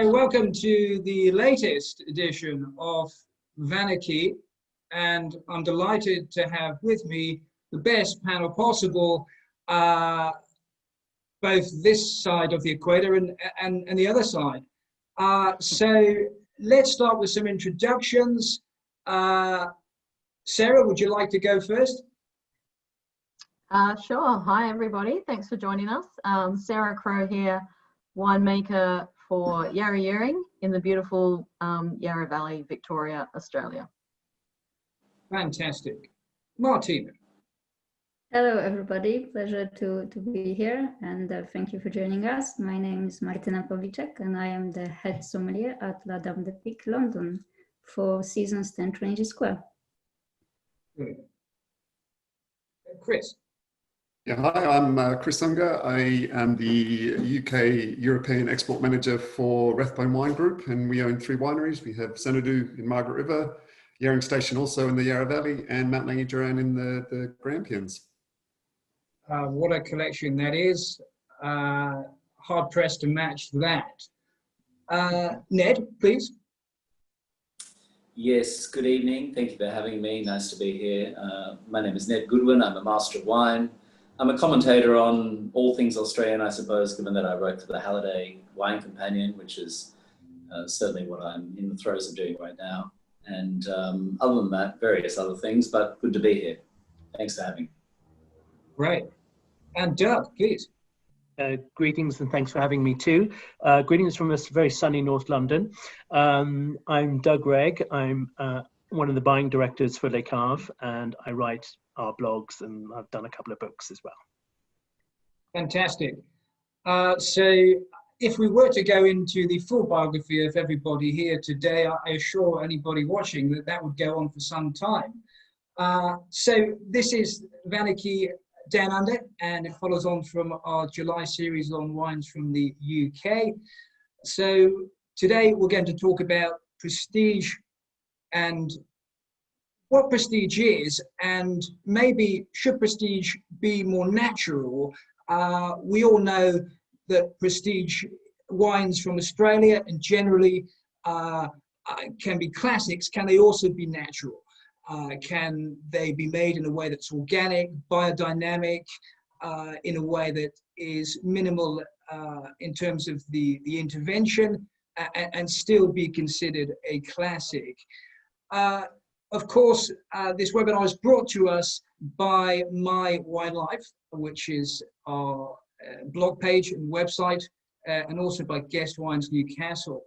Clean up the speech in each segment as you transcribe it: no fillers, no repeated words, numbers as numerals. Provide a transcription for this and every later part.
Welcome to the latest edition of Vinarchy, and I'm delighted to have with me the best panel possible, both this side of the equator and the other side. So let's start with some introductions. Sarah, would you like to go first? Sure. Hi, everybody. Thanks for joining us. Sarah Crowe here, winemaker for Yarra Yering in the beautiful Yarra Valley, Victoria, Australia. Fantastic. Martina. Hello, everybody. Pleasure to be here, and thank you for joining us. My name is Martina Pavlicek, and I am the head sommelier at La Dame de Pique, London, for Seasons 10 Trinity Square. Good. Chris. Yeah, hi, I'm Chris Unger. I am the UK European Export Manager for Rathbone Wine Group, and we own 3 wineries. We have Xanadu in Margaret River, Yering Station also in the Yarra Valley, and Mount Langi in the Grampians. What a collection that is. Hard pressed to match that. Ned, please. Yes, good evening. Thank you for having me. Nice to be here. My name is Ned Goodwin. I'm a Master of Wine. I'm a commentator on all things Australian, I suppose, given that I wrote for the Halliday Wine Companion, which is certainly what I'm in the throes of doing right now. And other than that, various other things, but good to be here. Thanks for having me. Great. And Doug, please. Greetings and thanks for having me too. Greetings from a very sunny North London. I'm Doug Regg. I'm one of the buying directors for Les Caves, and I write our blogs, and I've done a couple of books as well. Fantastic. So if we were to go into the full biography of everybody here today, I assure anybody watching that would go on for some time. So this is Vinarchy Down Under, and it follows on from our July series on wines from the UK. So today we're going to talk about prestige and what prestige is, and maybe should prestige be more natural. We all know that prestige wines from Australia and generally can be classics. Can they also be natural? Can they be made in a way that's organic, biodynamic, in a way that is minimal in terms of the intervention, and still be considered a classic? Of course, this webinar is brought to us by My Wine Life, which is our blog page and website, and also by Guest Wines Newcastle.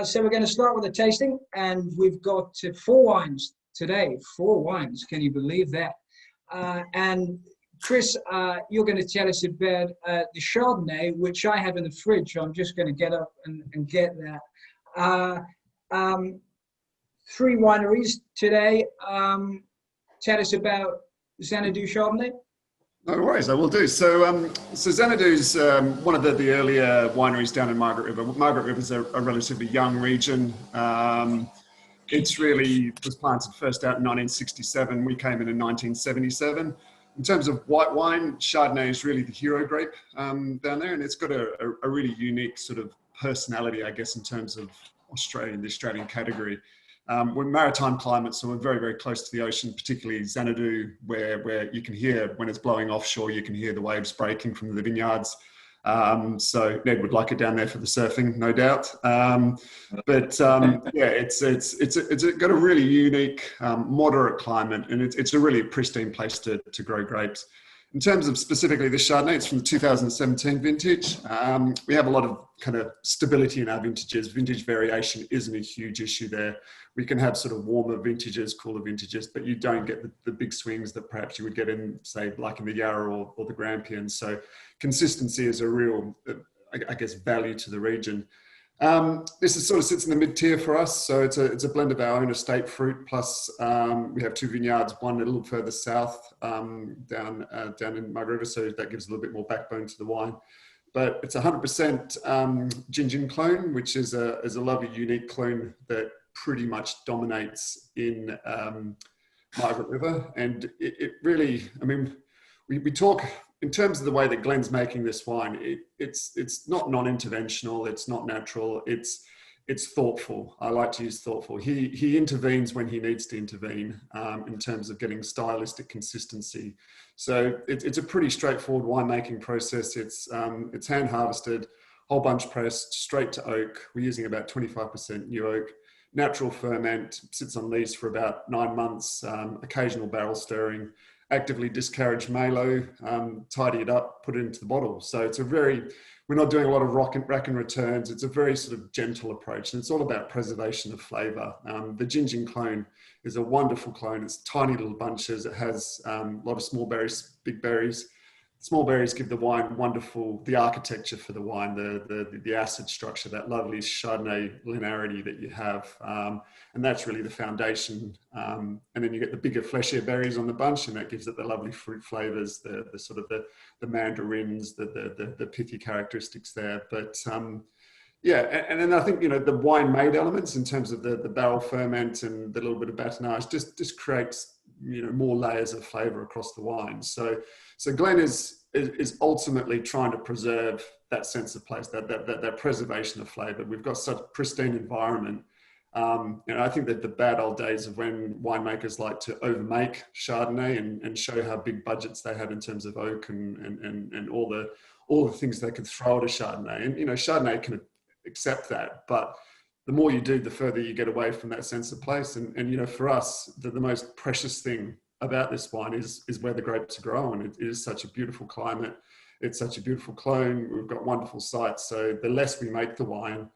So we're going to start with a tasting, and we've got 4 wines today. 4 wines, can you believe that? And Chris, you're going to tell us about the Chardonnay, which I have in the fridge. I'm just going to get up and get that. 3 wineries today. Tell us about Xanadu Chardonnay. No worries, I will do. So Xanadu's one of the earlier wineries down in Margaret River. Margaret River is a relatively young region. It's really was planted first out in 1967. We came in 1977. In terms of white wine, Chardonnay is really the hero grape down there, and it's got a really unique sort of personality, I guess, in terms of the Australian category. We're maritime climate, so we're very, very close to the ocean, particularly Xanadu, where you can hear, when it's blowing offshore, you can hear the waves breaking from the vineyards. So Ned would like it down there for the surfing, no doubt. Yeah, it's got a really unique, moderate climate, and it's a really pristine place to grow grapes. In terms of specifically the Chardonnay, it's from the 2017 vintage. We have a lot of kind of stability in our vintages. Vintage variation isn't a huge issue there. We can have sort of warmer vintages, cooler vintages, but you don't get the big swings that perhaps you would get in, say, like in the Yarra or the Grampians. So consistency is a real, I guess, value to the region. This is sort of sits in the mid-tier for us. So it's a blend of our own estate fruit, plus we have 2 vineyards, one a little further south down in Margaret River, so that gives a little bit more backbone to the wine. But it's 100% Gingin clone, which is a lovely, unique clone that pretty much dominates in Margaret River. And it really, I mean, we talk in terms of the way that Glenn's making this wine, it's not non-interventional, it's not natural, it's thoughtful. I like to use thoughtful. He intervenes when he needs to intervene in terms of getting stylistic consistency. So it's a pretty straightforward winemaking process. It's hand harvested, whole bunch pressed, straight to oak. We're using about 25% new oak. Natural ferment, sits on lees for about 9 months, occasional barrel stirring, actively discourage malo, tidy it up, put it into the bottle. So it's we're not doing a lot of rack and returns. It's a very sort of gentle approach, and it's all about preservation of flavour. The Gingin clone is a wonderful clone. It's tiny little bunches. It has a lot of small berries, big berries. Small berries give the wine the architecture for the wine, the acid structure, that lovely Chardonnay linearity that you have. And that's really the foundation. And then you get the bigger, fleshier berries on the bunch, and that gives it the lovely fruit flavors, the sort of the mandarins, the pithy characteristics there. But yeah, and then I think, the wine made elements in terms of the barrel ferment and the little bit of batonnage just creates, more layers of flavor across the wine. So Glenn is ultimately trying to preserve that sense of place, that preservation of flavor. We've got such a pristine environment. I think that the bad old days of when winemakers like to overmake Chardonnay and show how big budgets they have in terms of oak and all the things they can throw at a Chardonnay. And, Chardonnay can accept that, but the more you do, the further you get away from that sense of place. And for us, the most precious thing about this wine is where the grapes are grown. It is such a beautiful climate. It's such a beautiful clone. We've got wonderful sites. So the less we make the wine,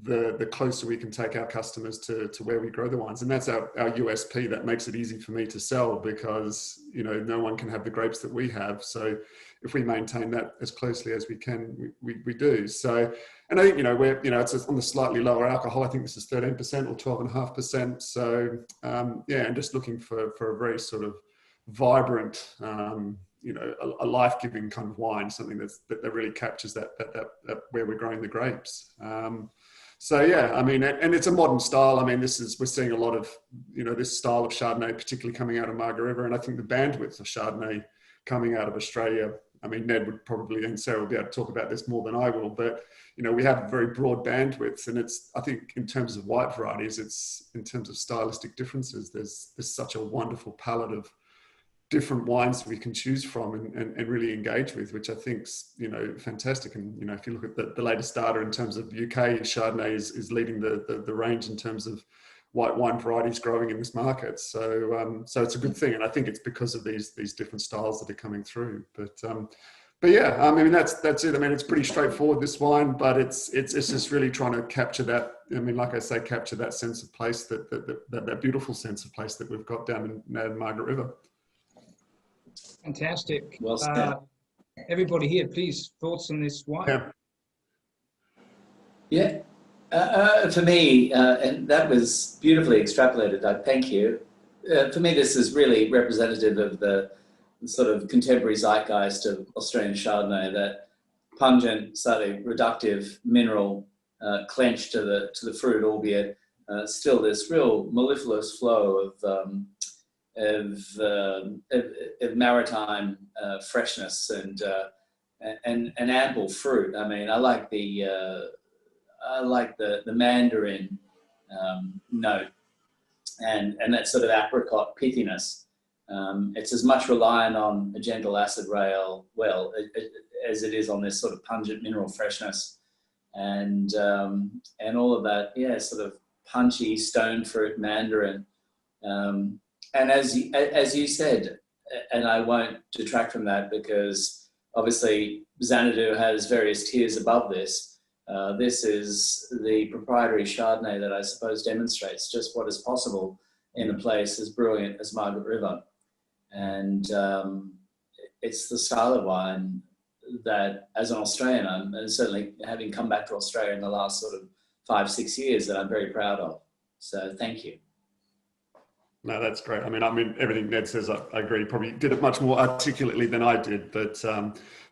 the closer we can take our customers to where we grow the wines. And that's our USP. That makes it easy for me to sell because, no one can have the grapes that we have. So if we maintain that as closely as we can, we do. So, and I think, it's on the slightly lower alcohol. I think this is 13% or 12.5%. So, and just looking for a very sort of vibrant, a life-giving kind of wine, something that really captures that where we're growing the grapes. So yeah, I mean, and it's a modern style. I mean, we're seeing a lot of, this style of Chardonnay, particularly coming out of Margaret River. And I think the bandwidth of Chardonnay coming out of Australia, I mean, Ned would probably, and Sarah will be able to talk about this more than I will, but, we have a very broad bandwidth, and I think in terms of white varieties, it's in terms of stylistic differences, there's such a wonderful palette of different wines we can choose from and really engage with, which I think's, fantastic. And, if you look at the latest data in terms of UK, Chardonnay is leading the range in terms of white wine varieties growing in this market. So it's a good thing. And I think it's because of these different styles that are coming through. But yeah, I mean, that's it. I mean, it's pretty straightforward, this wine, but it's just really trying to capture that. I mean, like I say, capture that sense of place, that beautiful sense of place that we've got down in Margaret River. Fantastic. Well said. Everybody here, please, thoughts on this wine? Yeah. For me, and that was beautifully extrapolated, Doug, thank you. For me, this is really representative of the sort of contemporary zeitgeist of Australian Chardonnay, that pungent, slightly reductive mineral clench to the fruit, albeit still this real mellifluous flow of maritime freshness and ample fruit. I mean, I like the mandarin note and that sort of apricot pithiness. It's as much reliant on a gentle acid rail as it is on this sort of pungent mineral freshness, and all of that, sort of punchy stone fruit mandarin. And as you said, and I won't detract from that because obviously Xanadu has various tiers above this. This is the proprietary Chardonnay that I suppose demonstrates just what is possible in a place as brilliant as Margaret River. And it's the style of wine that, as an Australian, and certainly having come back to Australia in the last sort of 5-6 years, that I'm very proud of. So thank you. No, that's great. I mean, everything Ned says, I agree. Probably did it much more articulately than I did, but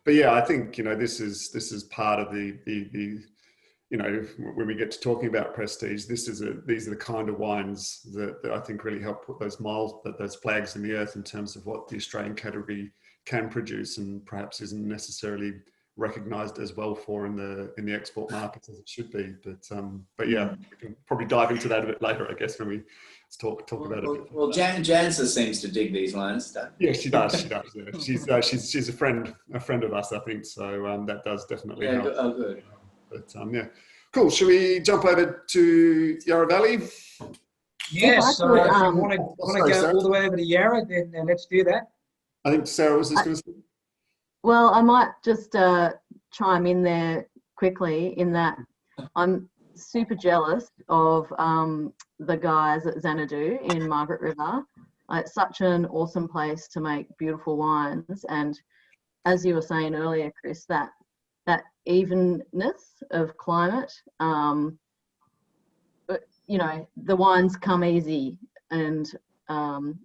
yeah, I think this is part of the when we get to talking about prestige, these are the kind of wines that I think really help put those flags in the earth in terms of what the Australian category can produce and perhaps isn't necessarily recognized as well for in the export markets as it should be. But yeah, we can probably dive into that a bit later, I guess, when we talk about it a bit. Well, Jansa seems to dig these lines. Yeah, she does. Yeah. She's a friend of us, I think. So that does definitely help. Good. Oh, good. But yeah, cool. Should we jump over to Yarra Valley? Yes. So if you want to go Sarah, all the way over to Yarra, then let's do that. I think Sarah was just going to say. Well, I might just chime in there quickly in that I'm super jealous of the guys at Xanadu in Margaret River. It's such an awesome place to make beautiful wines. And as you were saying earlier, Chris, that evenness of climate, but, you know, the wines come easy, and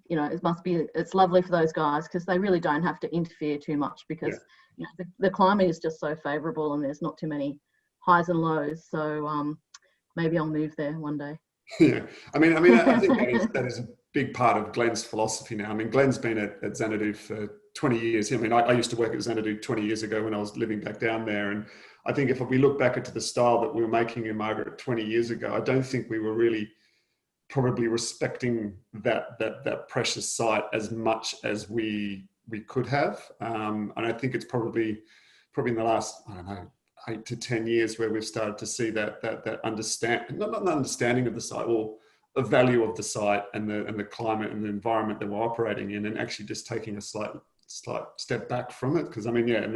you know, it's lovely for those guys because they really don't have to interfere too much because you know, the climate is just so favourable and there's not too many highs and lows. So maybe I'll move there one day. Yeah, I mean, I think that is a big part of Glenn's philosophy now. I mean, Glenn's been at Xanadu for 20 years. I mean, I used to work at Xanadu 20 years ago when I was living back down there. And I think if we look back into the style that we were making in Margaret 20 years ago, I don't think we were really probably respecting that precious site as much as we could have. And I think it's probably in the last, I don't know, 8 to 10 years where we've started to see that not an understanding of the site, or a value of the site and the climate and the environment that we're operating in, and actually just taking a slight step back from it. Because I mean, yeah,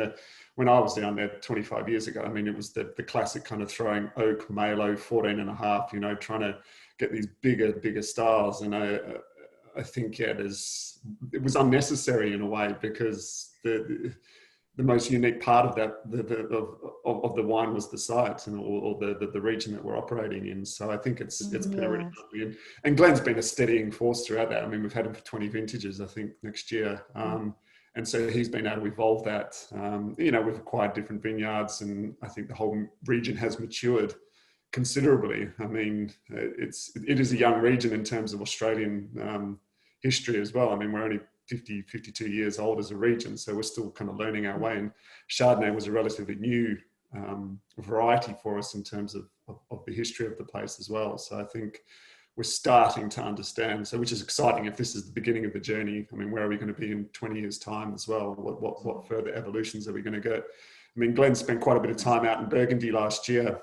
when I was down there 25 years ago, I mean, it was the classic kind of throwing oak, Malo, 14.5, you know, trying to get these bigger styles. And I think, yeah, it was unnecessary in a way, because the most unique part of that of the wine was the site or the region that we're operating in. So I think it's been a really lovely, and Glenn's been a steadying force throughout that. I mean, we've had him for 20 vintages, I think, next year. And so he's been able to evolve that. You know, we've acquired different vineyards, and I think the whole region has matured considerably. I mean, it is a young region in terms of Australian history as well. I mean, we're only 52 years old as a region, so we're still kind of learning our way. And Chardonnay was a relatively new variety for us in terms of the history of the place as well. So I think we're starting to understand, so which is exciting if this is the beginning of the journey. I mean, where are we going to be in 20 years time as well? What further evolutions are we going to get? I mean, Glenn spent quite a bit of time out in Burgundy last year,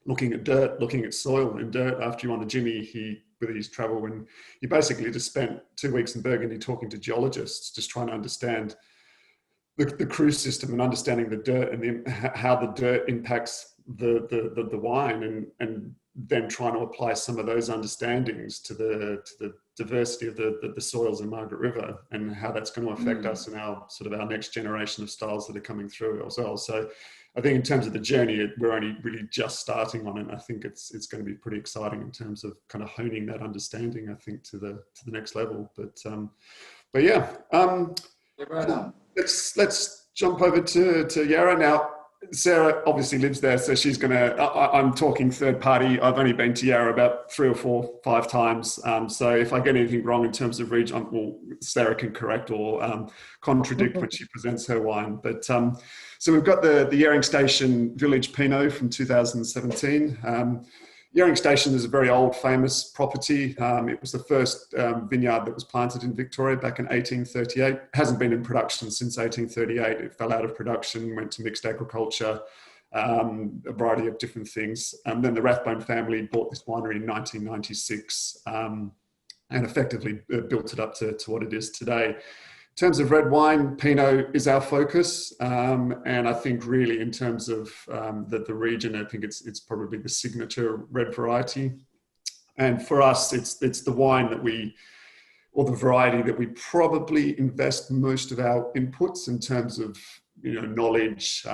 looking at dirt, looking at soil and dirt. After you on the Jimmy, with his travel, and he basically just spent 2 weeks in Burgundy talking to geologists, just trying to understand the cruise system and understanding the dirt and how the dirt impacts the wine, and then trying to apply some of those understandings to the diversity of the soils in Margaret River, and how that's going to affect us and our next generation of styles that are coming through as well. So I think in terms of the journey, we're only really just starting on it. I think it's going to be pretty exciting in terms of kind of honing that understanding, I think, to the next level. But yeah, let's jump over to Yarra now. Sarah obviously lives there, so she's going to, I'm talking third party. I've only been to Yarra about 3 or 4, 5 times. So if I get anything wrong in terms of region, well, Sarah can correct or contradict when she presents her wine. But so we've got the Yering Station Village Pinot from 2017. Yering Station is a very old, famous property. It was the first vineyard that was planted in Victoria back in 1838. It hasn't been in production since 1838. It fell out of production, went to mixed agriculture, a variety of different things. And then the Rathbone family bought this winery in 1996 and effectively built it up to what it is today. In terms of red wine, Pinot is our focus, and I think really in terms of the region, I think it's probably the signature red variety. And for us, it's the wine that or the variety that we probably invest most of our inputs in terms of, you know, knowledge,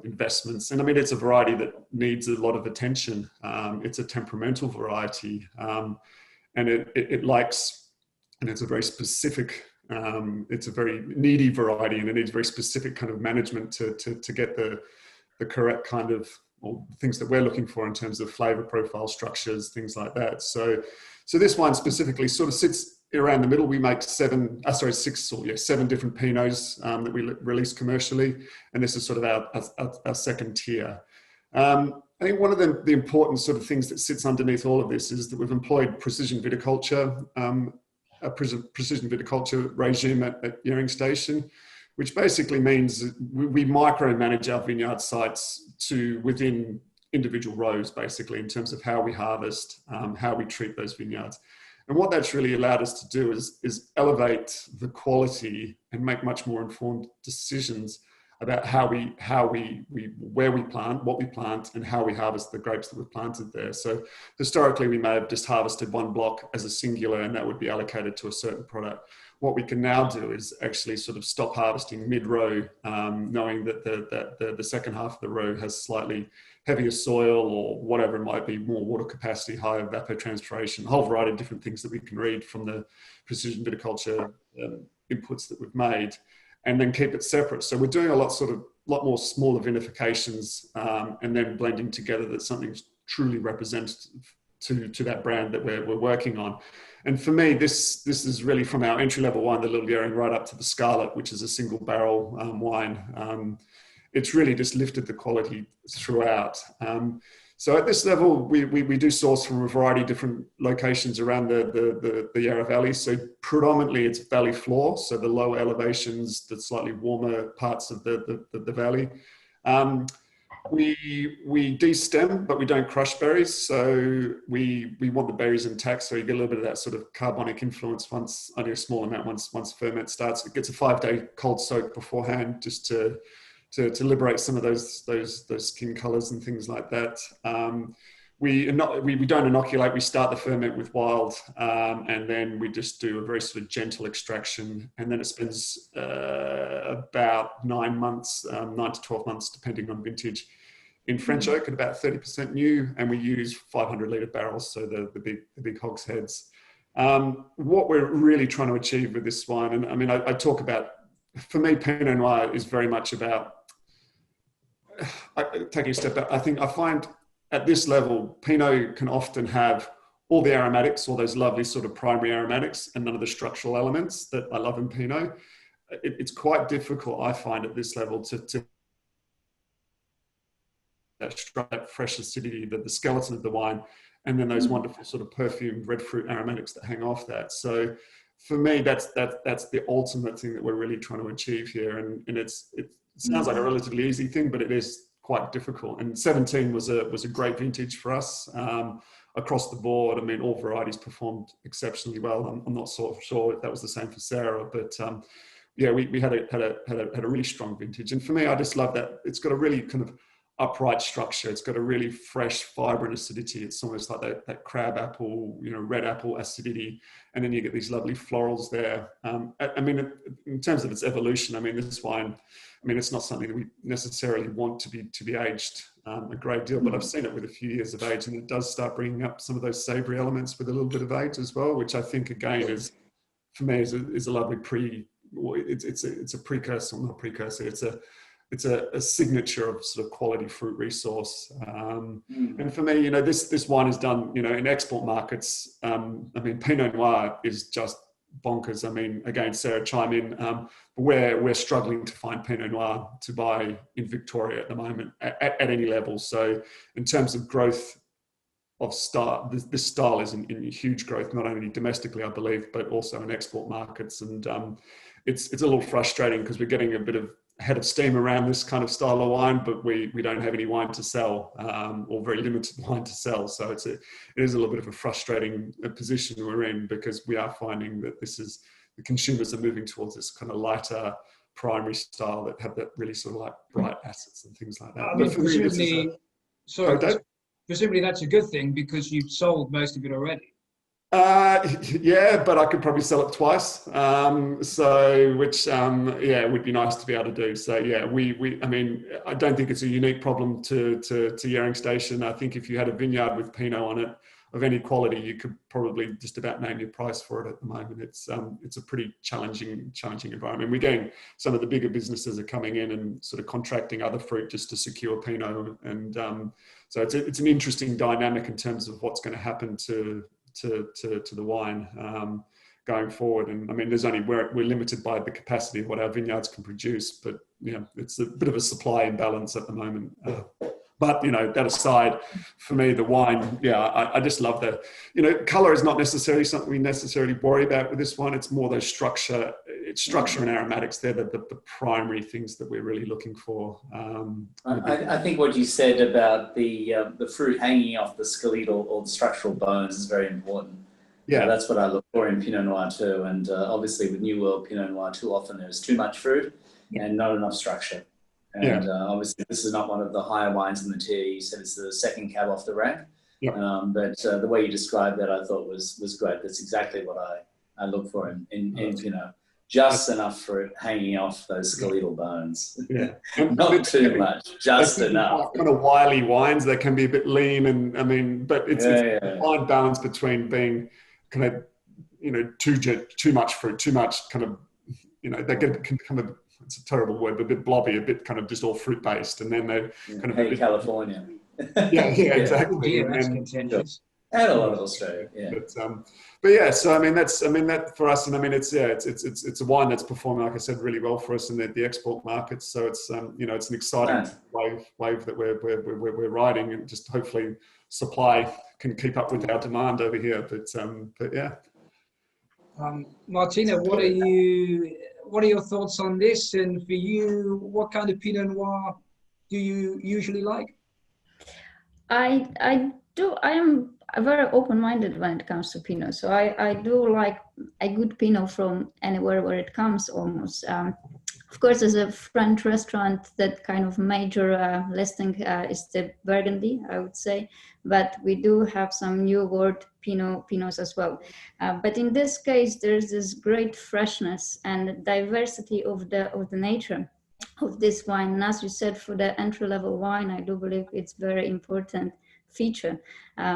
investments. And I mean, it's a variety that needs a lot of attention. It's a temperamental variety, and it likes, and it's a very specific. It's a very needy variety, and it needs very specific kind of management to get the correct kind of, or things that we're looking for in terms of flavor profile, structures, things like that. So this wine specifically sort of sits around the middle, we make seven different Pinots that we release commercially, and this is sort of our second tier. I think one of the important sort of things that sits underneath all of this is that we've employed precision viticulture, a precision viticulture regime at Yering Station, which basically means that we micromanage our vineyard sites to within individual rows, basically, in terms of how we harvest, how we treat those vineyards. And what that's really allowed us to do is elevate the quality and make much more informed decisions about where we plant, what we plant, and how we harvest the grapes that we've planted there. So historically, we may have just harvested one block as a singular, and that would be allocated to a certain product. What we can now do is actually sort of stop harvesting mid-row, knowing that the second half of the row has slightly heavier soil or whatever it might be, more water capacity, higher evapotranspiration, a whole variety of different things that we can read from the precision viticulture inputs that we've made, and then keep it separate. So we're doing a lot more smaller vinifications and then blending together that something's truly representative to that brand that we're working on. And for me, this is really from our entry-level wine, the Little Yering, right up to the Scarlet, which is a single barrel wine. It's really just lifted the quality throughout. So at this level, we do source from a variety of different locations around the Yarra Valley. So predominantly it's valley floor, so the lower elevations, the slightly warmer parts of the valley. We de-stem, but we don't crush berries. So we want the berries intact, so you get a little bit of that sort of carbonic influence only a small amount once ferment starts. It gets a 5-day cold soak beforehand just to liberate some of those skin colors and things like that. We don't inoculate. We start the ferment with wild, and then we just do a very sort of gentle extraction, and then it spends about 9 to 12 months, depending on vintage, in French oak at about 30% new, and we use 500-litre barrels, so the big hogsheads. What we're really trying to achieve with this wine, and I mean, I talk about, for me, Pinot Noir is very much about taking a step back. I find at this level, Pinot can often have all the aromatics, all those lovely sort of primary aromatics, and none of the structural elements that I love in Pinot. It's quite difficult, I find, at this level to that fresh acidity, the skeleton of the wine, and then those wonderful sort of perfumed red fruit aromatics that hang off that. So for me, that's the ultimate thing that we're really trying to achieve here. And it sounds like a relatively easy thing, but it is quite difficult. And 17 was a great vintage for us across the board. I mean, all varieties performed exceptionally well. I'm not sort of sure if that was the same for Sarah, but yeah, we had a really strong vintage. And for me, I just love that it's got a really kind of upright structure. It's got a really fresh, vibrant acidity. It's almost like that crab apple, red apple acidity. And then you get these lovely florals there. I mean, in terms of its evolution, I mean, this wine, I mean, it's not something that we necessarily want to be aged a great deal, but I've seen it with a few years of age, and it does start bringing up some of those savory elements with a little bit of age as well, which I think, again, is, for me, is a lovely it's a precursor, not a precursor, it's a signature of sort of quality fruit resource. And for me, this wine is done, in export markets. I mean, Pinot Noir is just bonkers. I mean, again, Sarah, chime in. We're struggling to find Pinot Noir to buy in Victoria at the moment at any level. So in terms of growth of style, this style is in huge growth, not only domestically, I believe, but also in export markets. And it's a little frustrating because we're getting a bit of head of steam around this kind of style of wine, but we don't have any wine to sell, or very limited wine to sell. So it is a little bit of a frustrating position we're in, because we are finding that the consumers are moving towards this kind of lighter primary style that have that really sort of like bright acids and things like that. I mean, presumably that's a good thing, because you've sold most of it already. Yeah, but I could probably sell it twice. Which would be nice to be able to do. So yeah, I mean, I don't think it's a unique problem to Yering Station. I think if you had a vineyard with Pinot on it of any quality, you could probably just about name your price for it at the moment. It's a pretty challenging environment. We're getting some of the bigger businesses are coming in and sort of contracting other fruit just to secure Pinot, and so it's an interesting dynamic in terms of what's going to happen to the wine, going forward. And I mean, we're limited by the capacity of what our vineyards can produce, but it's a bit of a supply imbalance at the moment. But that aside, for me, the wine, I just love color is not necessarily something we necessarily worry about with this one. It's more those structure and aromatics. They're the primary things that we're really looking for. I think what you said about the fruit hanging off the skeletal or the structural bones is very important. Yeah, that's what I look for in Pinot Noir too. And obviously with New World Pinot Noir, too often there's too much fruit and not enough structure. And obviously this is not one of the higher wines in the tier. You said it's the second cab off the rank. Yeah. But the way you described that I thought was great. That's exactly what I look for in Pinot. Just enough fruit hanging off those skeletal bones. Yeah. Not too much, just enough. Kind of wily wines, they can be a bit lean, and but it's a fine balance between being kind of too much fruit, too much kind of they can kind of, it's a terrible word, but a bit blobby, a bit kind of just all fruit based, and then they kind of hey, California. Exactly. That's contentious. And a lot of Australia, But yeah, so I mean that for us, and I mean it's a wine that's performing, like I said, really well for us in the export markets. So it's it's an exciting wave that we're riding, and just hopefully supply can keep up with our demand over here. But yeah. Martina, what are your thoughts on this? And for you, what kind of Pinot Noir do you usually like? I am very open-minded when it comes to Pinot. So I do like a good Pinot from anywhere where it comes almost. Of course, as a French restaurant, that kind of major listing is the Burgundy, I would say. But we do have some New World Pinots as well. But in this case, there's this great freshness and diversity of the nature of this wine. And as you said, for the entry-level wine, I do believe it's very important feature.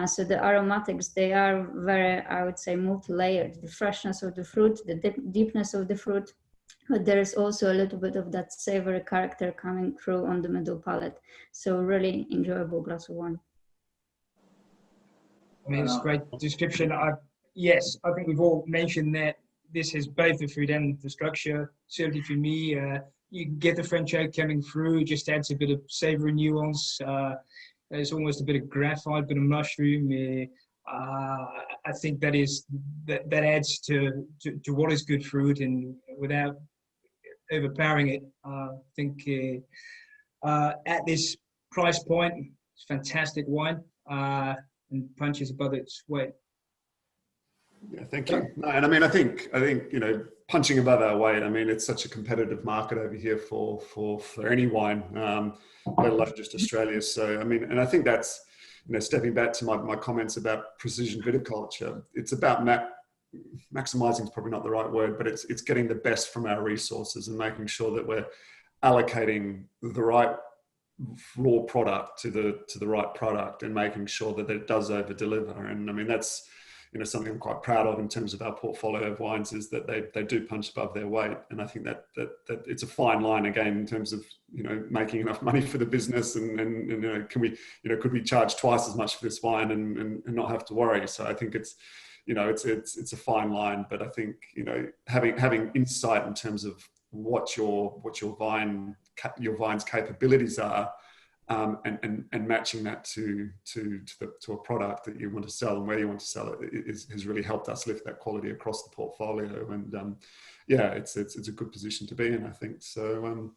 So the aromatics, they are very, I would say, multi-layered. The freshness of the fruit, the deepness of the fruit, but there is also a little bit of that savory character coming through on the middle palate. So really enjoyable glass of wine. I mean, it's a great description. Yes, I think we've all mentioned that this has both the fruit and the structure. Certainly for me, you get the French oak coming through, just adds a bit of savory nuance. There's almost a bit of graphite, a bit of mushroom. I think that adds to what is good fruit, and without overpowering it. I think at this price point, it's fantastic wine and punches above its weight. Yeah, thank you. No, and I mean, I think punching above our weight. I mean, it's such a competitive market over here for any wine, let alone just Australia. So I mean, and I think that's stepping back to my comments about precision viticulture. It's about maximizing is probably not the right word, but it's getting the best from our resources and making sure that we're allocating the right raw product to the right product, and making sure that it does over deliver. And I mean, that's something I'm quite proud of in terms of our portfolio of wines, is that they do punch above their weight. And I think that it's a fine line again in terms of making enough money for the business, and could we charge twice as much for this wine and not have to worry. So I think it's a fine line, but I think having insight in terms of what your vine's capabilities are, and matching that to a product that you want to sell and where you want to sell it has really helped us lift that quality across the portfolio. And it's a good position to be in, I think. So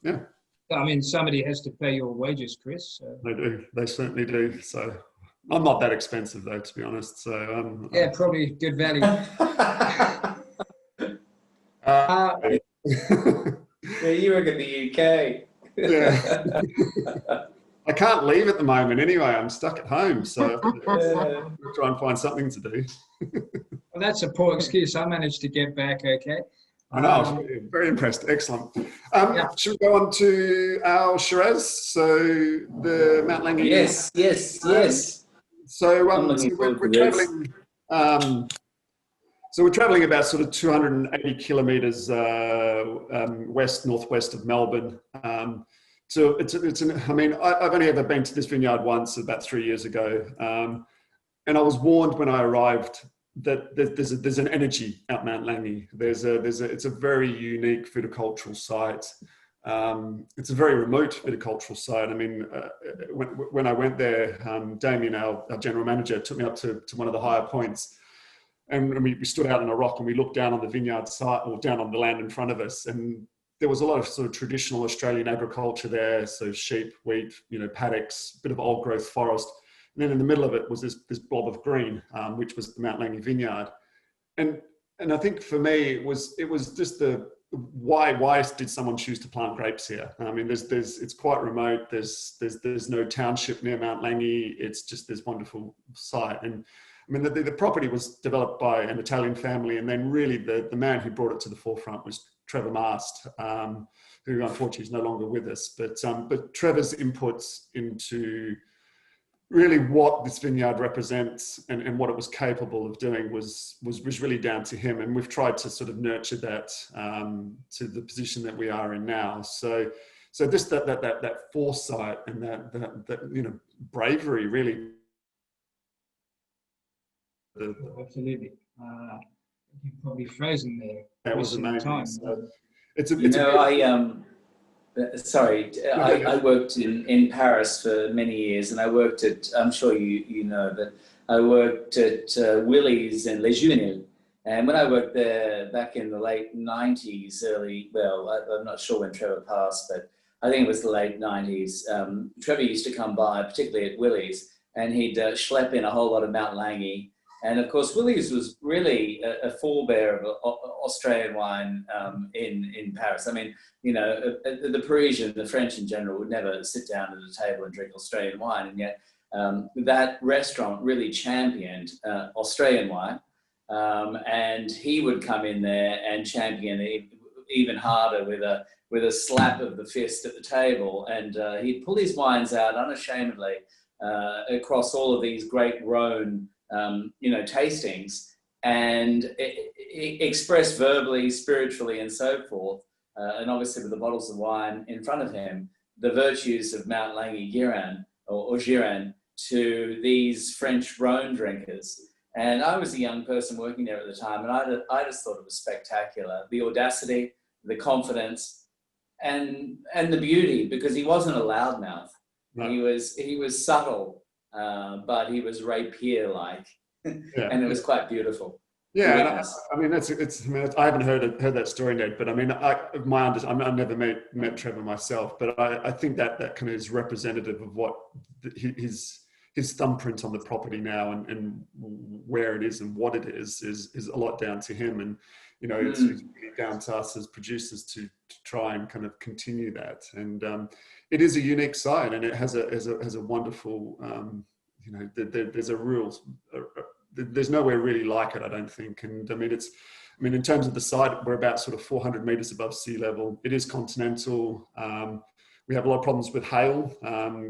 I mean, somebody has to pay your wages, Chris. So. They certainly do. So I'm not that expensive though, to be honest. So probably good value. You work in the UK. Yeah. I can't leave at the moment anyway. I'm stuck at home, so I'll try and find something to do. Well, that's a poor excuse. I managed to get back okay. I know. I was very impressed. Excellent. Should we go on to our Shiraz? So the Mount Langhe. Yes. So we're traveling. So we're traveling about sort of 280 kilometers northwest of Melbourne. So I mean, I've only ever been to this vineyard once, about 3 years ago. And I was warned when I arrived there's an energy out Mount Langi. It's a very unique viticultural site. It's a very remote viticultural site. I mean, when I went there, Damien, our general manager, took me up to one of the higher points, and we stood out on a rock and we looked down on the vineyard site, or down on the land in front of us, and there was a lot of sort of traditional Australian agriculture there. So sheep, wheat, paddocks, bit of old growth forest. And then in the middle of it was this blob of green, which was the Mount Langi vineyard. And I think for me, it was just why did someone choose to plant grapes here? I mean, it's quite remote. There's no township near Mount Langi. It's just this wonderful site. And I mean, the property was developed by an Italian family, and then really the man who brought it to the forefront was Trevor Mast, who unfortunately is no longer with us. But Trevor's inputs into really what this vineyard represents and what it was capable of doing was really down to him. And we've tried to sort of nurture that to the position that we are in now. So just that foresight and that bravery, really. Absolutely. You've probably frozen there. That was amazing. I worked in Paris for many years, and I worked at, I'm sure you know, but I worked at Willys and Les Jumelles. And when I worked there back in the late 90s, I'm not sure when Trevor passed, but I think it was the late 90s. Trevor used to come by, particularly at Willys, and he'd schlep in a whole lot of Mount Langi. And of course, Willys was really a forebear of Australian wine in Paris. I mean, the Parisian, the French in general, would never sit down at a table and drink Australian wine. And yet that restaurant really championed Australian wine. And he would come in there and champion it even harder with a slap of the fist at the table. And he'd pull his wines out unashamedly across all of these great Rhone tastings, and express verbally, spiritually, and so forth, and obviously with the bottles of wine in front of him, the virtues of Mount Langi Giran or Giran to these French Rhone drinkers. And I was a young person working there at the time, and I just thought it was spectacular. The audacity, the confidence, and the beauty, because he wasn't a loudmouth. No. He was subtle. But he was rapier-like, and it was quite beautiful. Yeah, and I haven't heard that story, Ned. But I mean, I've never met Trevor myself, but I think that kind of is representative of what his thumbprint on the property now and where it is and what it is a lot down to him. And it's really down to us as producers to try and kind of continue that. And it is a unique site, and it has a wonderful, there's nowhere really like it, I don't think. And I mean, in terms of the site, we're about sort of 400 meters above sea level. It is continental. We have a lot of problems with hail.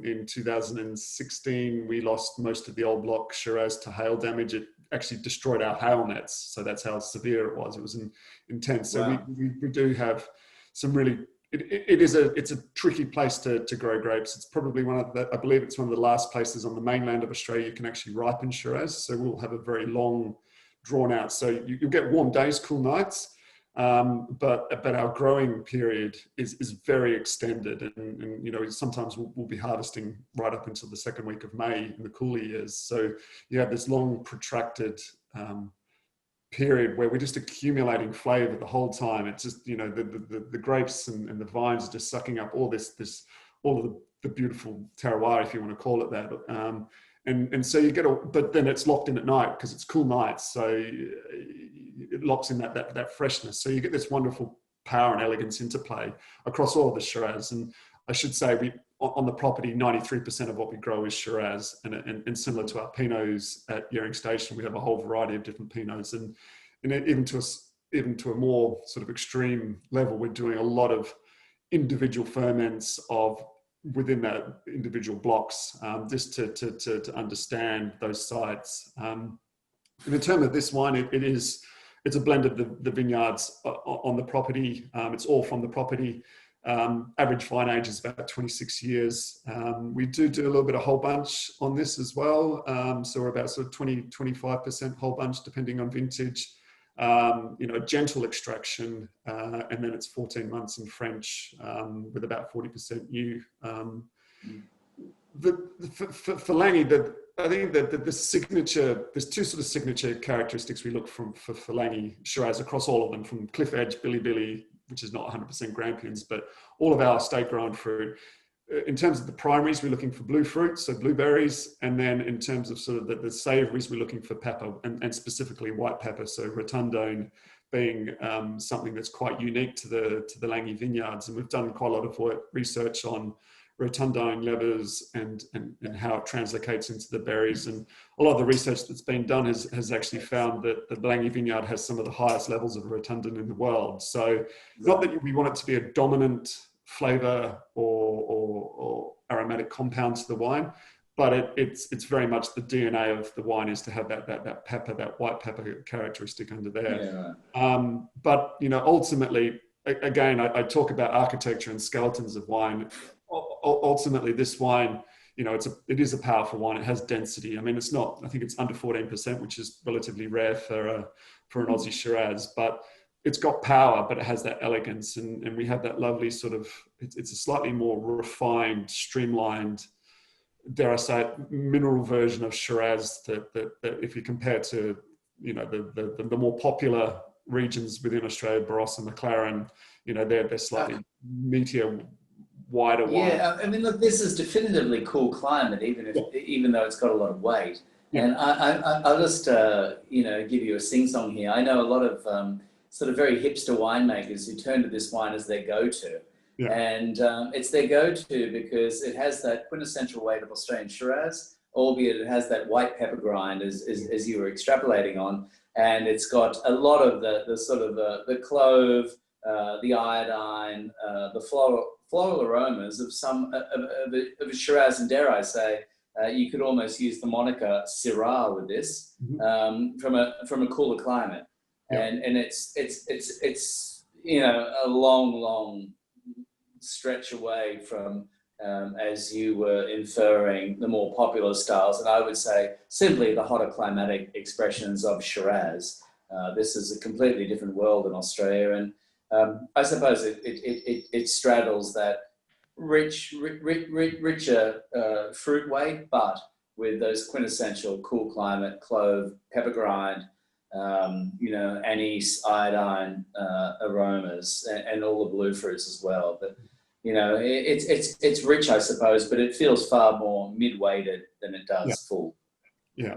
In 2016, we lost most of the old block Shiraz to hail damage. It actually destroyed our hail nets. So that's how severe it was. It was intense. So wow. we do have some really, it's a tricky place to grow grapes. It's probably I believe it's one of the last places on the mainland of Australia you can actually ripen Shiraz. So we'll have a very long, drawn out. So you'll get warm days, cool nights, but our growing period is very extended. And sometimes we'll be harvesting right up until the second week of May in the cooler years. So you have this long, protracted period where we're just accumulating flavor the whole time. It's just the grapes and the vines are just sucking up all of the beautiful terroir, if you want to call it that. And so you get but then it's locked in at night because it's cool nights, so it locks in that freshness. So you get this wonderful power and elegance interplay across all of the Shiraz. And I should say on the property, 93% of what we grow is Shiraz, and similar to our Pinots at Yering Station, we have a whole variety of different Pinots, and even to a more sort of extreme level, we're doing a lot of individual ferments within that individual blocks, just to understand those sites. And in terms of this wine, it's a blend of the vineyards on the property. It's all from the property. Average vine age is about 26 years. We do a little bit of whole bunch on this as well. So we're about sort of 25% whole bunch, depending on vintage. Gentle extraction, and then it's 14 months in French, with about 40% new. For Langi, I think that the signature, there's two sort of signature characteristics we look for Langi Shiraz across all of them, from Cliff Edge, Billy Billy, which is not 100% Grampians, but all of our estate grown fruit. In terms of the primaries, we're looking for blue fruits, so blueberries, and then in terms of sort of the savouries, we're looking for pepper, and specifically white pepper, so rotundone being something that's quite unique to the Langi vineyards. And we've done quite a lot of research on rotundone levels and how it translocates into the berries. And a lot of the research that's been done has actually found that the Langi vineyard has some of the highest levels of rotundone in the world. So not that we want it to be a dominant flavour or aromatic compound to the wine, but it's very much the DNA of the wine is to have that pepper, that white pepper characteristic under there. Yeah. But ultimately, again, I talk about architecture and skeletons of wine. Ultimately, this wine, it is a powerful wine. It has density. I mean, it's not. I think it's under 14%, which is relatively rare for an Aussie Shiraz, but it's got power, but it has that elegance, and we have that lovely sort of. It's a slightly more refined, streamlined, dare I say it, mineral version of Shiraz that if you compare to the more popular regions within Australia, Barossa and McLaren, they're slightly meatier, wider wine. Yeah, I mean, look, this is definitively cool climate, even though it's got a lot of weight. Yeah. And I'll just give you a sing-song here. I know a lot of sort of very hipster winemakers who turn to this wine as their go-to. Yeah. And it's their go-to because it has that quintessential weight of Australian Shiraz, albeit it has that white pepper grind as you were extrapolating on, and it's got a lot of the sort of the clove, the iodine, the floral aromas of a Shiraz, and dare I say, you could almost use the moniker Syrah with this, from a cooler climate, and it's a long stretch away from, as you were inferring, the more popular styles, and I would say simply the hotter climatic expressions of Shiraz. This is a completely different world in Australia, and I suppose it straddles that richer fruit weight, but with those quintessential cool climate, clove, pepper grind, anise, iodine aromas, and all the blue fruits as well. But it's rich, I suppose, but it feels far more mid-weighted than it does full. Yeah.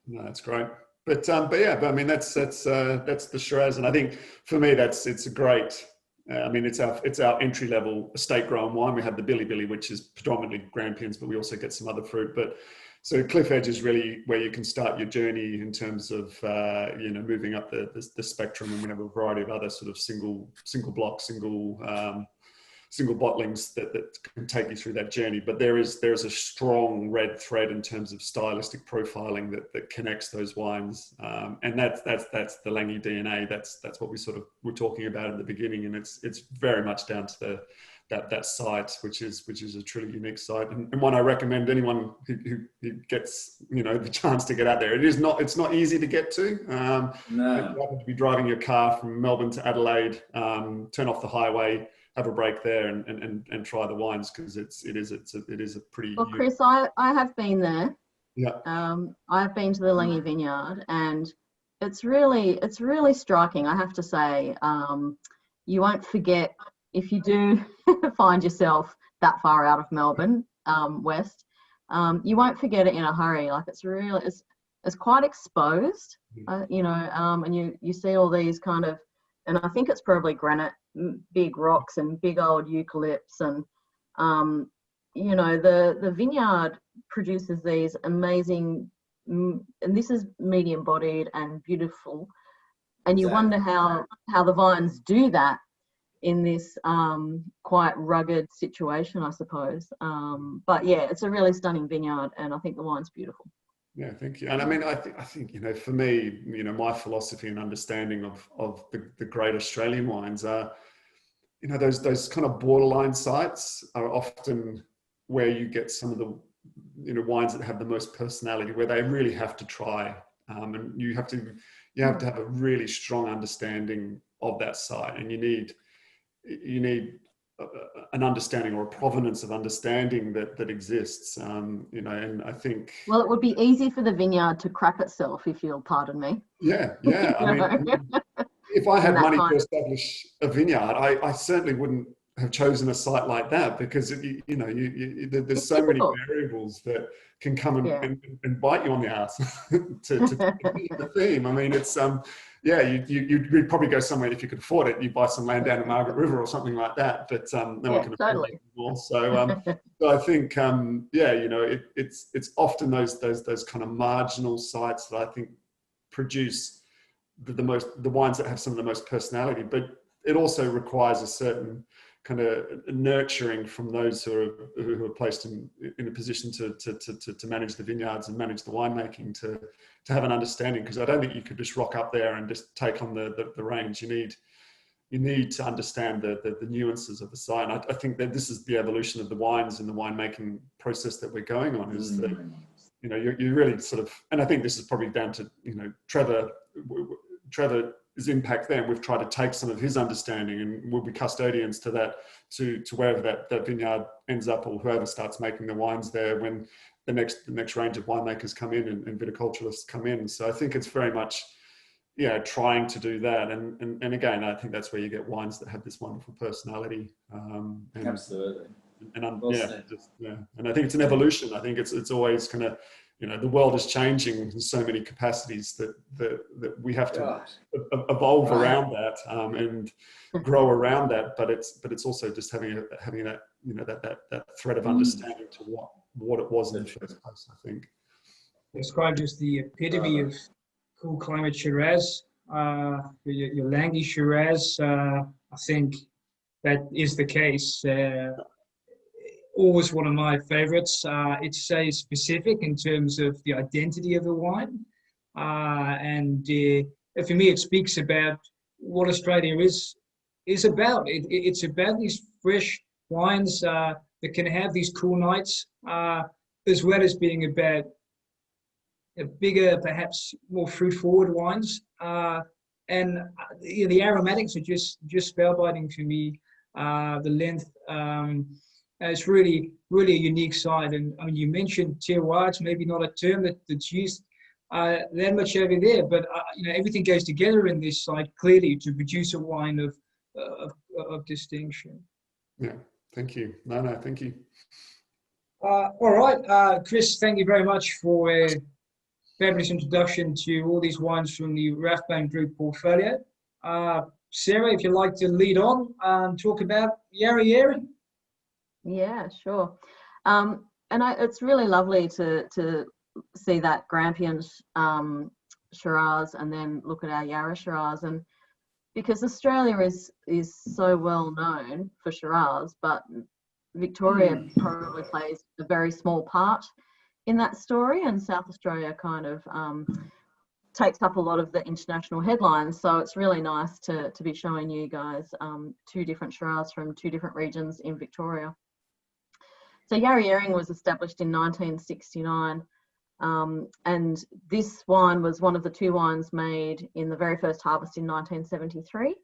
No, that's great. But I mean, that's the Shiraz, and I think for me it's a great. I mean, it's our entry level estate grown wine. We have the Billy Billy, which is predominantly Grampians, but we also get some other fruit. But so Cliff Edge is really where you can start your journey in terms of moving up the spectrum, and we have a variety of other sort of single block, single bottlings that can take you through that journey. But there's a strong red thread in terms of stylistic profiling that connects those wines, and that's the Langi DNA. That's what we sort of were talking about at the beginning, and it's very much down to that site, which is a truly unique site, and one I recommend anyone who gets the chance to get out there. It's not easy to get to. No. If you happen to be driving your car from Melbourne to Adelaide, turn off the highway, have a break there, and try the wines, because it is a pretty. Well, Chris, I have been there. Yeah. I've been to the Langi vineyard, and it's really striking, I have to say. You won't forget, if you do find yourself that far out of Melbourne, west, you won't forget it in a hurry. Like, it's quite exposed, and you see all these kind of, and I think it's probably granite, big rocks and big old eucalypts, and the vineyard produces these amazing, and this is medium bodied and beautiful, and you wonder how the vines do that in this quite rugged situation, I suppose. But yeah, it's a really stunning vineyard, and I think the wine's beautiful. Yeah, thank you. And I mean, I think for me, my philosophy and understanding of the great Australian wines are, you know, those kind of borderline sites are often where you get some of the, you know, wines that have the most personality, where they really have to try, and you have to have a really strong understanding of that site, and you need an understanding or a provenance of understanding that exists, you know. And I think, well, it would be easy for the vineyard to crap itself, if you'll pardon me. yeah. I mean, if I had money to establish a vineyard, I certainly wouldn't have chosen a site like that, because you know, there's so many variables that can come and bite you on the ass to the theme. I mean, it's you'd probably go somewhere, if you could afford it, you buy some land down in Margaret River or something like that, but no one can afford it anymore. So so I think you know, it's often those kind of marginal sites that I think produce the wines that have some of the most personality. But it also requires a certain kind of nurturing from those who are placed in a position to manage the vineyards and manage the winemaking, to have an understanding, because I don't think you could just rock up there and just take on the range. You need to understand the nuances of the site. And I think that this is the evolution of the wines and the winemaking process that we're going on, is that, you know, you really sort of, and I think this is probably down to, you know, Trevor's impact there. We've tried to take some of his understanding, and we'll be custodians to that, to wherever that vineyard ends up, or whoever starts making the wines there when the next range of winemakers come in and viticulturists come in. So I think it's very much, you know, trying to do that. And again, I think that's where you get wines that have this wonderful personality. Absolutely. And and I think it's an evolution. I think it's always kind of, you know, the world is changing in so many capacities that we have to evolve around that, and grow around that. But it's also just having that, you know, that thread of understanding to what it was in the first place, I think. Described as the epitome of cool climate Shiraz, your Langi Shiraz. I think that is the case. Always one of my favorites. It's so specific in terms of the identity of the wine. And for me, it speaks about what Australia is about. It's about these fresh wines that can have these cool nights, as well as being about bigger, perhaps more fruit-forward wines. And the aromatics are just spellbinding for me. The length. It's really a unique side. And I mean, you mentioned terroir. It's maybe not a term that's used that much over there, but you know, everything goes together in this side clearly to produce a wine of distinction. Yeah, thank you. No, thank you. All right, Chris, thank you very much for a fabulous introduction to all these wines from the Rathbone Group portfolio. Sarah, if you'd like to lead on and talk about Yarra Yeri. Yeah, sure. And it's really lovely to see that Grampian Shiraz and then look at our Yarra Shiraz, and because Australia is so well known for Shiraz, but Victoria probably plays a very small part in that story, and South Australia kind of takes up a lot of the international headlines. So it's really nice to be showing you guys two different Shiraz from two different regions in Victoria. So Yarra Yering was established in 1969, and this wine was one of the two wines made in the very first harvest in 1973.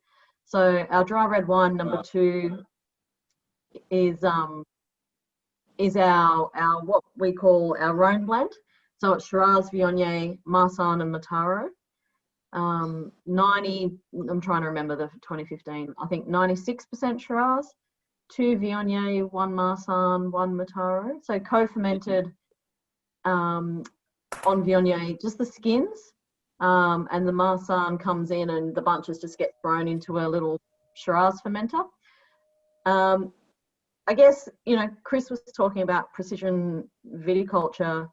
So our dry red wine number 2 is our what we call our Rhone blend. So it's Shiraz, Viognier, Marsanne and Mataro. 90, I'm trying to remember the 2015, I think 96% Shiraz, 2 Viognier, 1 Marsanne, 1 Mataro. So co-fermented on Viognier, just the skins, and the Marsanne comes in and the bunches just get thrown into a little Shiraz fermenter. I guess, you know, Chris was talking about precision viticulture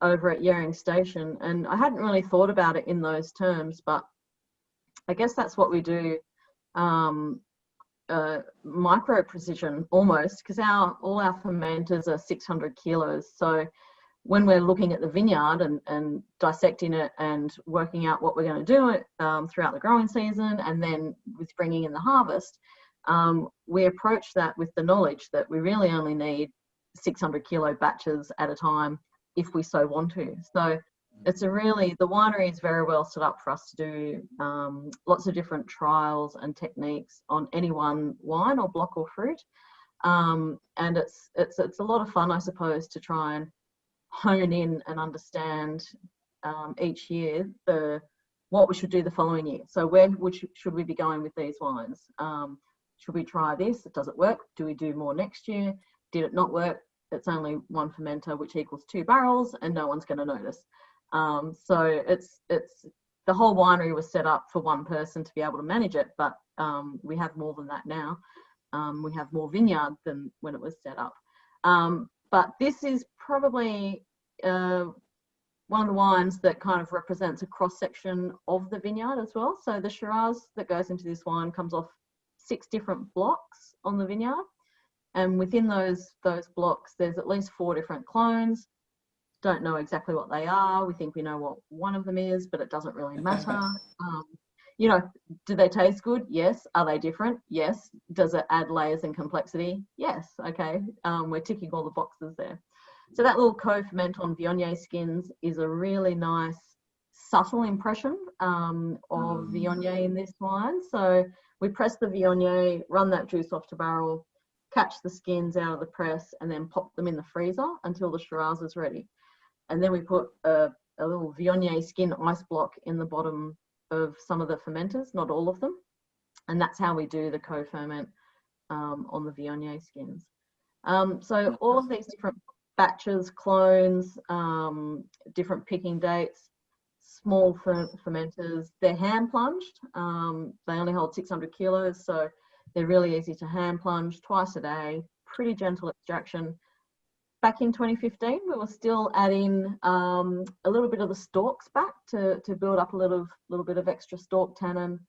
over at Yering Station, and I hadn't really thought about it in those terms, but I guess that's what we do. Micro precision almost, because all our fermenters are 600 kilos. So when we're looking at the vineyard and dissecting it and working out what we're going to do throughout the growing season, and then with bringing in the harvest, we approach that with the knowledge that we really only need 600 kilo batches at a time if we so want to. So it's the winery is very well set up for us to do lots of different trials and techniques on any one wine or block or fruit. And it's a lot of fun, I suppose, to try and hone in and understand each year what we should do the following year. So where should we be going with these wines? Should we try this? Does it work? Do we do more next year? Did it not work? It's only one fermenter, which equals 2 barrels, and no one's going to notice. So it's the whole winery was set up for one person to be able to manage it, but we have more than that now. We have more vineyard than when it was set up. But this is probably one of the wines that kind of represents a cross-section of the vineyard as well. So the Shiraz that goes into this wine comes off 6 different blocks on the vineyard. And within those blocks, there's at least 4 different clones. Don't know exactly what they are. We think we know what one of them is, but it doesn't really matter. You know, do they taste good? Yes. Are they different? Yes. Does it add layers and complexity? Yes. Okay. We're ticking all the boxes there. So that little co-ferment on Viognier skins is a really nice, subtle impression of Viognier in this wine. So we press the Viognier, run that juice off to barrel, catch the skins out of the press, and then pop them in the freezer until the Shiraz is ready. And then we put a little Viognier skin ice block in the bottom of some of the fermenters, not all of them. And that's how we do the co-ferment on the Viognier skins. So all of these different batches, clones, different picking dates, small fermenters, they're hand plunged. They only hold 600 kilos, so they're really easy to hand plunge twice a day, pretty gentle extraction. Back in 2015, we were still adding a little bit of the stalks back to build up a little bit of extra stalk tannin,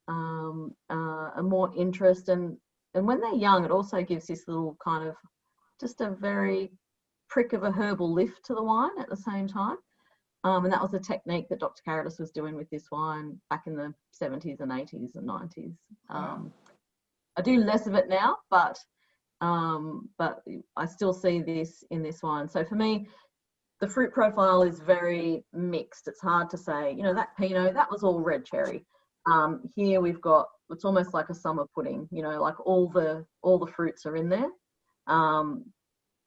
and more interest. And when they're young, it also gives this little kind of just a very prick of a herbal lift to the wine at the same time. And that was a technique that Dr. Caritas was doing with this wine back in the 70s and 80s and 90s. I do less of it now, but I still see this in this wine. So for me, the fruit profile is very mixed. It's hard to say, you know, that Pinot, that was all red cherry. Here we've got, it's almost like a summer pudding, you know, like all the fruits are in there.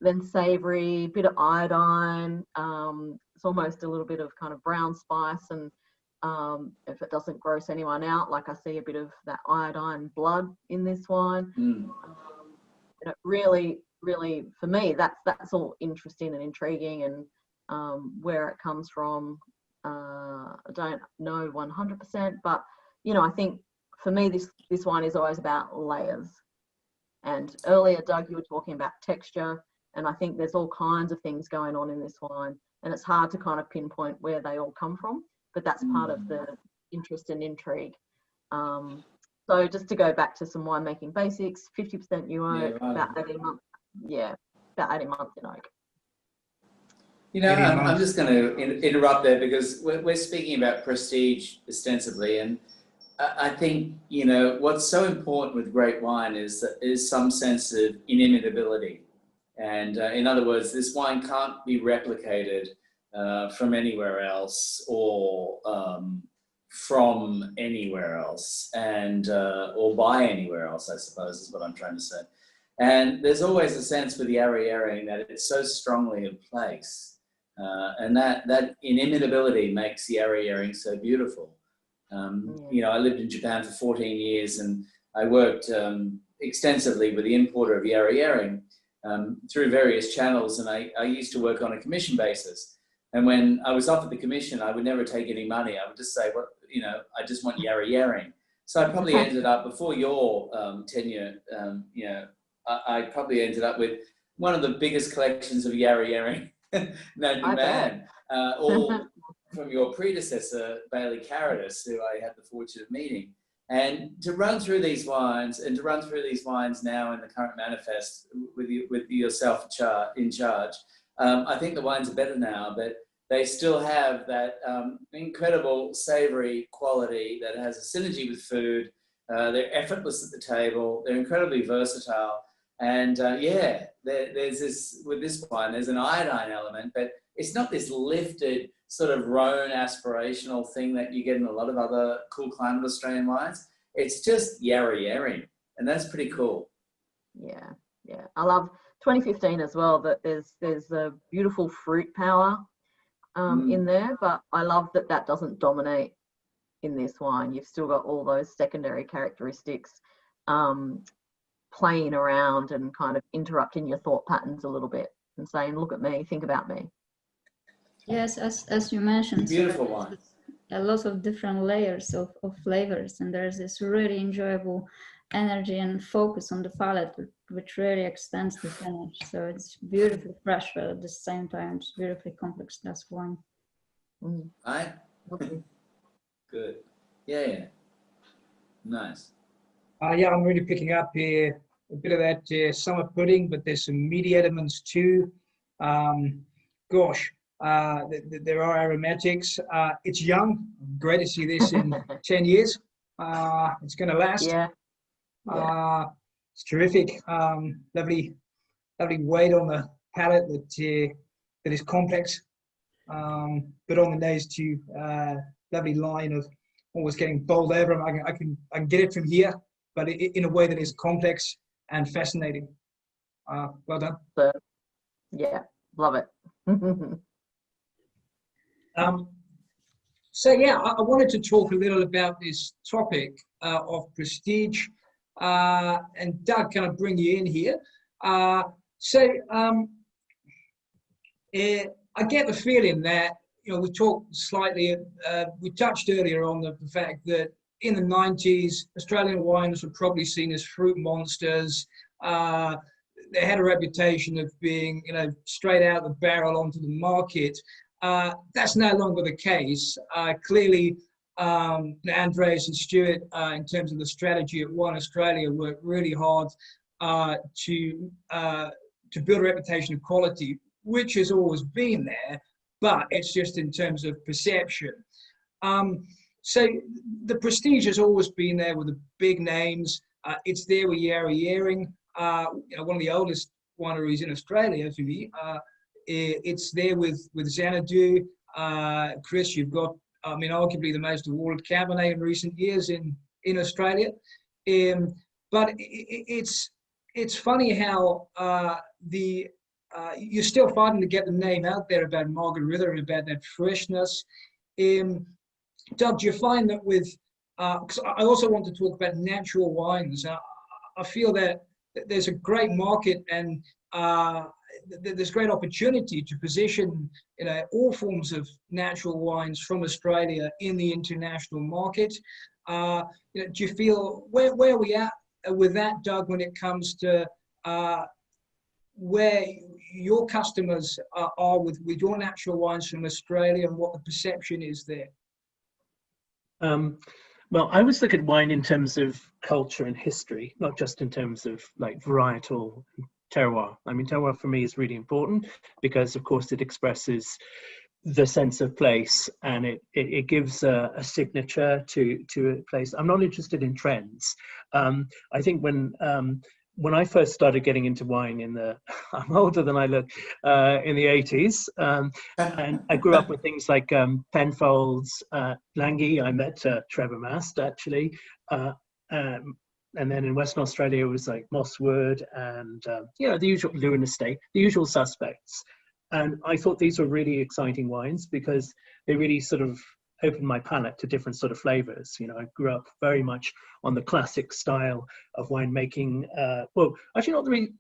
Then savory, bit of iodine. It's almost a little bit of kind of brown spice, and if it doesn't gross anyone out, like I see a bit of that iodine blood in this wine. You know, really, for me, that's all interesting and intriguing, and where it comes from, I don't know 100%, but you know, I think for me, this wine is always about layers. And earlier, Doug, you were talking about texture, and I think there's all kinds of things going on in this wine, and it's hard to kind of pinpoint where they all come from, but that's part of the interest and intrigue. So just to go back to some winemaking basics, 50% new oak, about 18 months. Yeah, about 18 months in oak. You know, I'm just going to interrupt there because we're speaking about prestige ostensibly, and I think, you know, what's so important with great wine is some sense of inimitability. And in other words, this wine can't be replicated from anywhere else or from anywhere else, and or by anywhere else, I suppose is what I'm trying to say. And there's always a sense with the arriering that it's so strongly in place, and that inimitability makes the arriering so beautiful. You know, I lived in Japan for 14 years, and I worked extensively with the importer of arriering through various channels, and I used to work on a commission basis. And when I was offered the commission, I would never take any money. I would just say, "What, you know, I just want yarry-yarring." So I probably ended up, before your tenure, you know, I probably ended up with one of the biggest collections of yarry-yarring known to man, all from your predecessor, Bailey Caritas, who I had the fortune of meeting. And to run through these wines, and to run through these wines now in the current manifest with yourself in charge, I think the wines are better now, but they still have that incredible savory quality that has a synergy with food, They're effortless at the table. They're incredibly versatile. And yeah, there's this, with this wine, there's an iodine element, but it's not this lifted sort of Rhone aspirational thing that you get in a lot of other cool climate Australian wines. It's just yarra-yarring, and that's pretty cool. Yeah, yeah. I love 2015 as well, that there's a beautiful fruit power in there, but I love that doesn't dominate in this wine. You've still got all those secondary characteristics playing around and kind of interrupting your thought patterns a little bit and saying, look at me, think about me. Yes, as you mentioned, Beautiful wine. A lot of different layers of flavors, and there's this really enjoyable energy and focus on the palate, which really extends the finish. So it's beautifully fresh, but at the same time, it's beautifully complex glass wine. Right? Good. Yeah. Nice. Yeah, I'm really picking up here a bit of that summer pudding, but there's some meaty elements too. Gosh, there are aromatics. It's young. Great to see this in 10 years. It's going to last. Yeah. It's terrific. Lovely weight on the palate that is complex, but on the nose too. Lovely line of almost getting bowled over. I can get it from here, but in a way that is complex and fascinating. Well done. Yeah, love it. So yeah, I wanted to talk a little about this topic of prestige, and Doug, can I bring you in here? I get the feeling that, we talked slightly, we touched earlier on the fact that in the 90s, Australian wines were probably seen as fruit monsters. They had a reputation of being, straight out the barrel onto the market. That's no longer the case. Clearly, Andreas and Stuart, in terms of the strategy at Wine Australia, worked really hard to build a reputation of quality, which has always been there, but it's just in terms of perception. So the prestige has always been there with the big names. It's there with yarra-yarring. One of the oldest wineries in Australia, for me. It's there with Xanadu. Chris, you've got, arguably the most awarded Cabernet in recent years in Australia. But it's funny how you're still fighting to get the name out there about Margaret River and about that freshness. Doug, do you find that with, because I also want to talk about natural wines. I feel that there's a great market and there's great opportunity to position all forms of natural wines from Australia in the international market. Do you feel, where are we at with that, Doug, when it comes to where your customers are with your natural wines from Australia and what the perception is there? Well, I always look at wine in terms of culture and history, not just in terms of like varietal terroir. Terroir for me is really important because, of course, it expresses the sense of place and it gives a signature to a place. I'm not interested in trends. I think when I first started getting into wine I'm older than I look, in the 80s, and I grew up with things like Penfolds, Langhe. I met Trevor Mast, actually, and then in Western Australia it was like Mosswood and the usual Lewin Estate, the usual suspects. And I thought these were really exciting wines because they really sort of opened my palate to different sort of flavors. I grew up very much on the classic style of winemaking. Well, actually not really,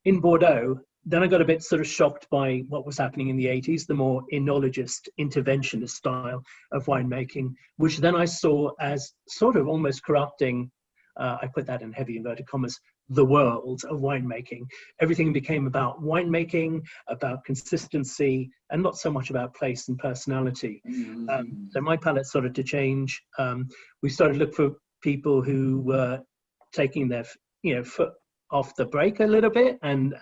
in Bordeaux. Then I got a bit sort of shocked by what was happening in the 80s, the more enologist, interventionist style of winemaking, which then I saw as sort of almost corrupting, I put that in heavy inverted commas, the world of winemaking. Everything became about winemaking, about consistency, and not so much about place and personality. So my palate started to change. We started to look for people who were taking their foot off the brake a little bit and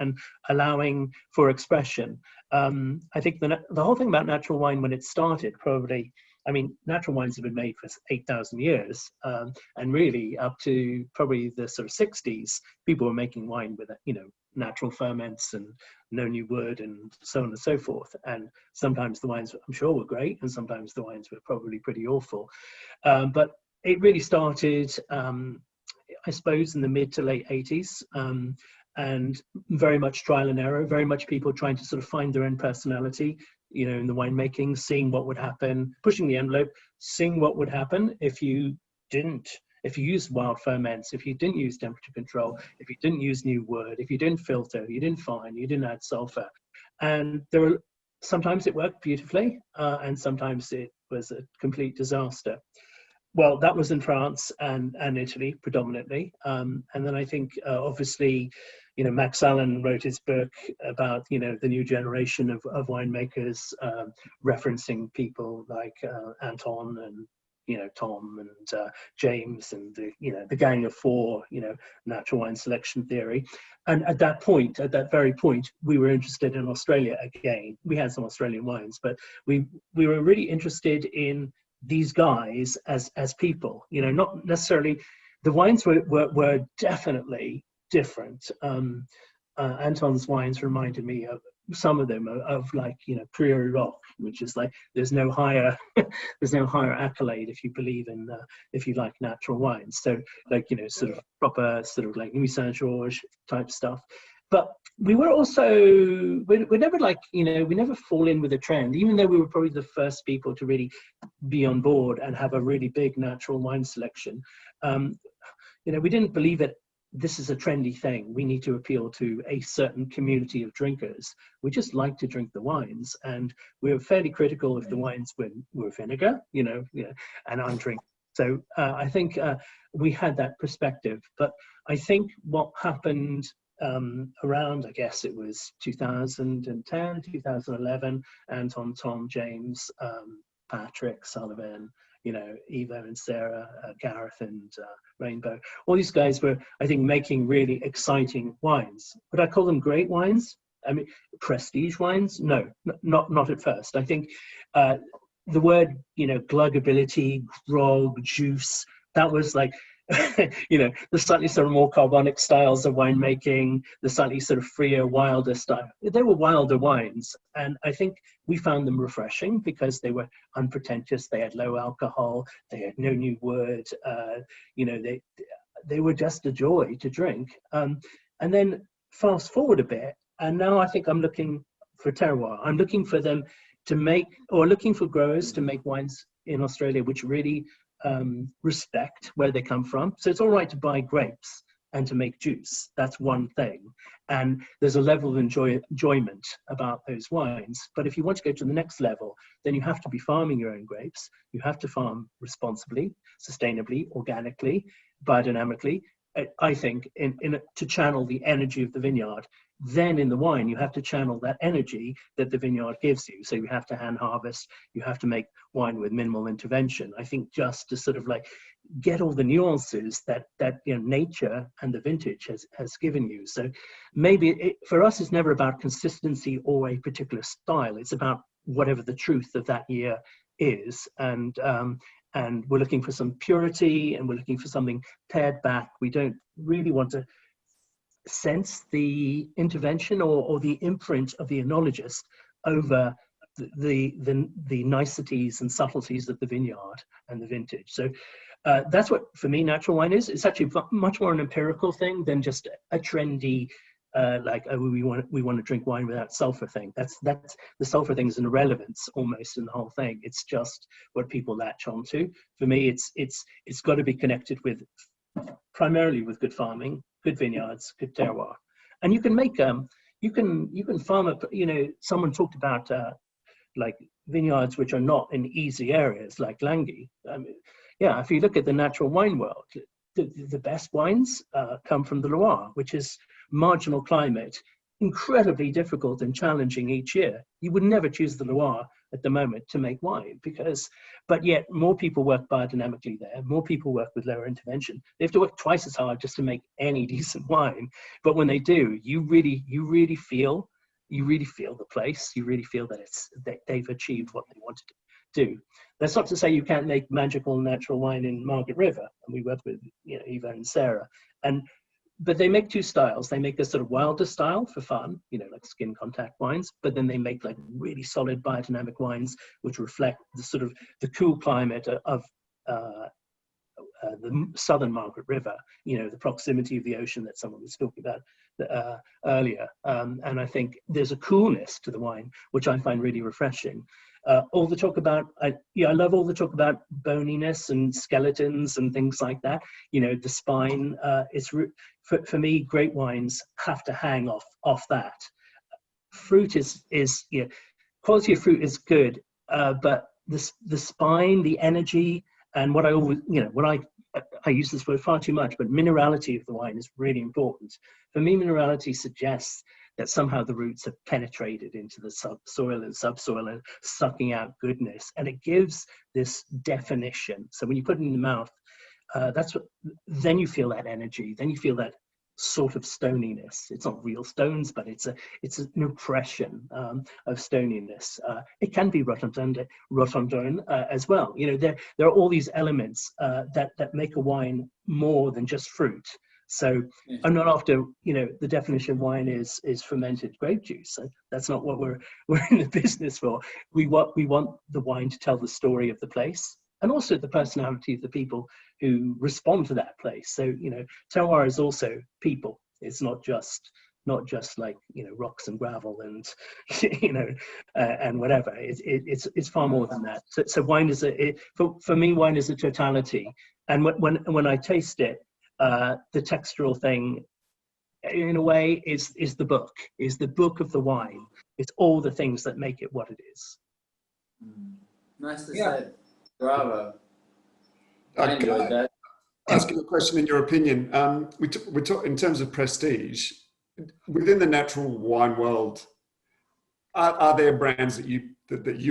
allowing for expression. I think the whole thing about natural wine when it started probably I mean, natural wines have been made for 8,000 years, and really up to probably the sort of 60s, people were making wine with, you know, natural ferments and no new wood and so on and so forth. And sometimes the wines, I'm sure, were great, and sometimes the wines were probably pretty awful. But it really started, I suppose, in the mid to late 80s, and very much trial and error, very much people trying to sort of find their own personality, you know, in the winemaking, seeing what would happen, pushing the envelope, seeing what would happen if you used wild ferments, if you didn't use temperature control, if you didn't use new wood, if you didn't filter, you didn't fine, you didn't add sulfur. And sometimes it worked beautifully, and sometimes it was a complete disaster. Well, that was in France and Italy predominantly. And then I think, obviously, you know, Max Allen wrote his book about, you know, the new generation of winemakers, referencing people like Anton and, you know, Tom and James and the gang of four, you know, natural wine selection theory. And at that very point, we were interested in Australia again. We had some Australian wines, but we were really interested in these guys as people, you know, not necessarily. The wines were definitely different. Anton's wines reminded me of some of them of like, you know, Prairie Rock, which is like there's no higher accolade if you believe in if you like natural wines. So like, you know, sort of proper sort of like Nuit Saint Georges type stuff. But we were also, we're never like, you know, we never fall in with a trend, even though we were probably the first people to really be on board and have a really big natural wine selection. You know, we didn't believe it. This is a trendy thing. We need to appeal to a certain community of drinkers. We just like to drink the wines, and we were fairly critical if the wines were vinegar, you know, and undrinkable. So I think we had that perspective. But I think what happened around, I guess it was 2010, 2011, Anton, Tom, James, Patrick, Sullivan, you know, Eva and Sarah, Gareth and Rainbow. All these guys were, I think, making really exciting wines. Would I call them great wines? I mean, prestige wines? No, not at first. I think the word, you know, gluggability, grog, juice, that was like, you know, the slightly sort of more carbonic styles of winemaking, the slightly sort of freer, wilder style. They were wilder wines. And I think we found them refreshing because they were unpretentious. They had low alcohol. They had no new wood. You know, they were just a joy to drink. And then fast forward a bit, and now I think I'm looking for terroir. I'm looking for them to make, or looking for growers to make wines in Australia which really respect where they come from. So it's all right to buy grapes and to make juice. That's one thing. And there's a level of enjoyment about those wines. But if you want to go to the next level, then you have to be farming your own grapes. You have to farm responsibly, sustainably, organically, biodynamically. I think to channel the energy of the vineyard. Then in the wine, you have to channel that energy that the vineyard gives you. So you have to hand harvest, you have to make wine with minimal intervention. I think just to sort of like get all the nuances that you know, nature and the vintage has given you. So maybe for us, it's never about consistency or a particular style. It's about whatever the truth of that year is. And we're looking for some purity, and we're looking for something pared back. We don't really want to sense the intervention or the imprint of the enologist over the niceties and subtleties of the vineyard and the vintage. So that's what, for me, natural wine is. It's actually much more an empirical thing than just a trendy, like, oh, we want to drink wine without sulfur thing. That's the sulfur thing is an irrelevance almost in the whole thing. It's just what people latch onto. For me, it's got to be connected with, primarily with good farming, good vineyards, good terroir. And you can make you can farm up, you know, someone talked about like vineyards which are not in easy areas like Langy. Yeah, if you look at the natural wine world, the best wines come from the Loire, which is marginal climate, incredibly difficult and challenging each year. You would never choose the Loire at the moment to make wine but yet more people work biodynamically there, more people work with lower intervention. They have to work twice as hard just to make any decent wine. But when they do, you really feel the place. You really feel that they've achieved what they wanted do. That's not to say you can't make magical natural wine in Margaret River, and we work with Eva and Sarah, but they make two styles. They make a sort of wilder style for fun, like skin contact wines, but then they make like really solid biodynamic wines which reflect the sort of the cool climate of the southern Margaret River, the proximity of the ocean that someone was talking about earlier. And I think there's a coolness to the wine, which I find really refreshing. All the talk about, I love all the talk about boniness and skeletons and things like that. The spine, for me, great wines have to hang off that. Fruit is quality of fruit is good, but the spine, the energy, and what I always, I use this word far too much, but minerality of the wine is really important. For me, minerality suggests that somehow the roots have penetrated into the soil and subsoil and sucking out goodness. And it gives this definition. So when you put it in the mouth, then you feel that energy, then you feel that sort of stoniness. It's not real stones, but it's an impression of stoniness. It can be rotondone as well. There are all these elements that make a wine more than just fruit. So I'm not after, the definition of wine is fermented grape juice. So that's not what we're in the business for. We want the wine to tell the story of the place, and also the personality of the people who respond to that place. So, terroir is also people. It's not just like, rocks and gravel and, and whatever. It's far more than that. So wine is for me, wine is a totality. And when I taste it, the textural thing, in a way, is the book of the wine. It's all the things that make it what it is. Nicely said. Bravo. I enjoyed that. Ask you a question in your opinion. We talk in terms of prestige within the natural wine world. Are there brands that you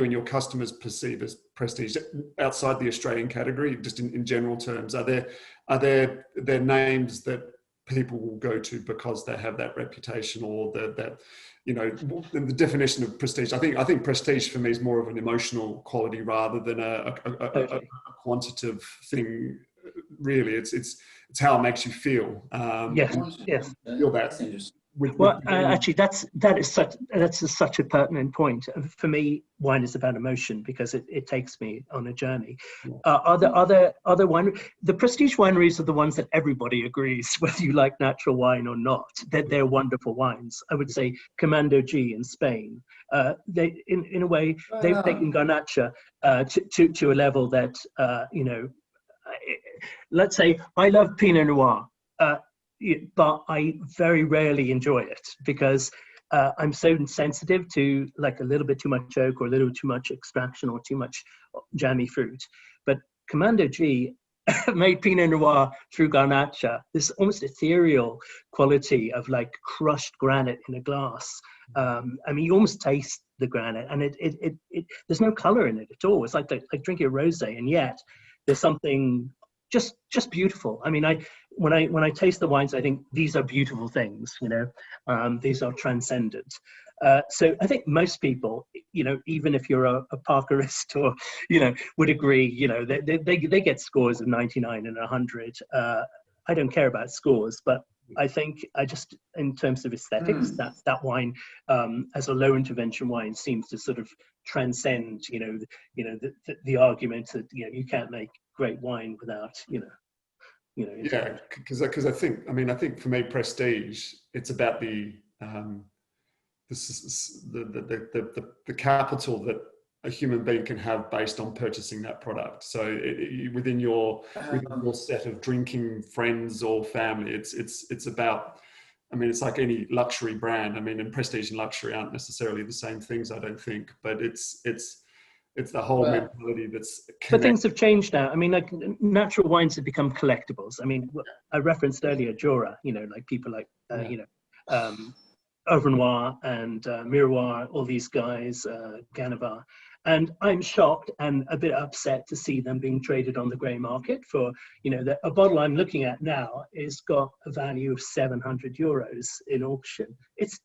and your customers perceive as prestige outside the Australian category? Just in general terms, are there names that people will go to because they have that reputation, or the definition of prestige? I think prestige for me is more of an emotional quality rather than a quantitative thing. Really, it's how it makes you feel. Yes. Feel that. Actually, that is such a pertinent point. For me, wine is about emotion because it takes me on a journey. Other wine, the prestige wineries are the ones that everybody agrees, whether you like natural wine or not, that they're wonderful wines. I would say Comando G in Spain. They, in a way, they've taken Garnacha to a level that let's say I love Pinot Noir. But I very rarely enjoy it because I'm so sensitive to like a little bit too much oak or a little too much extraction or too much jammy fruit. But Comando G made Pinot Noir through Garnacha, this almost ethereal quality of like crushed granite in a glass. You almost taste the granite, and it there's no color in it at all. It's like drinking a rosé, and yet there's something just beautiful. When I taste the wines, I think these are beautiful things, these are transcendent. So I think most people, even if you're a Parkerist or, would agree, they get scores of 99 and 100. I don't care about scores, but I think in terms of aesthetics, that wine as a low intervention wine seems to sort of transcend, the argument that, you can't make great wine without, because I think for me, prestige, it's about the capital that a human being can have based on purchasing that product. So within your set of drinking friends or family, it's about. It's like any luxury brand. And prestige and luxury aren't necessarily the same things, I don't think. But it's the whole mentality that's connected. But things have changed now. Like natural wines have become collectibles. I referenced earlier Jura, like people like, Overnoir and Miroir, all these guys, Ganavar. And I'm shocked and a bit upset to see them being traded on the grey market for, a bottle I'm looking at now has got a value of €700 in auction. It's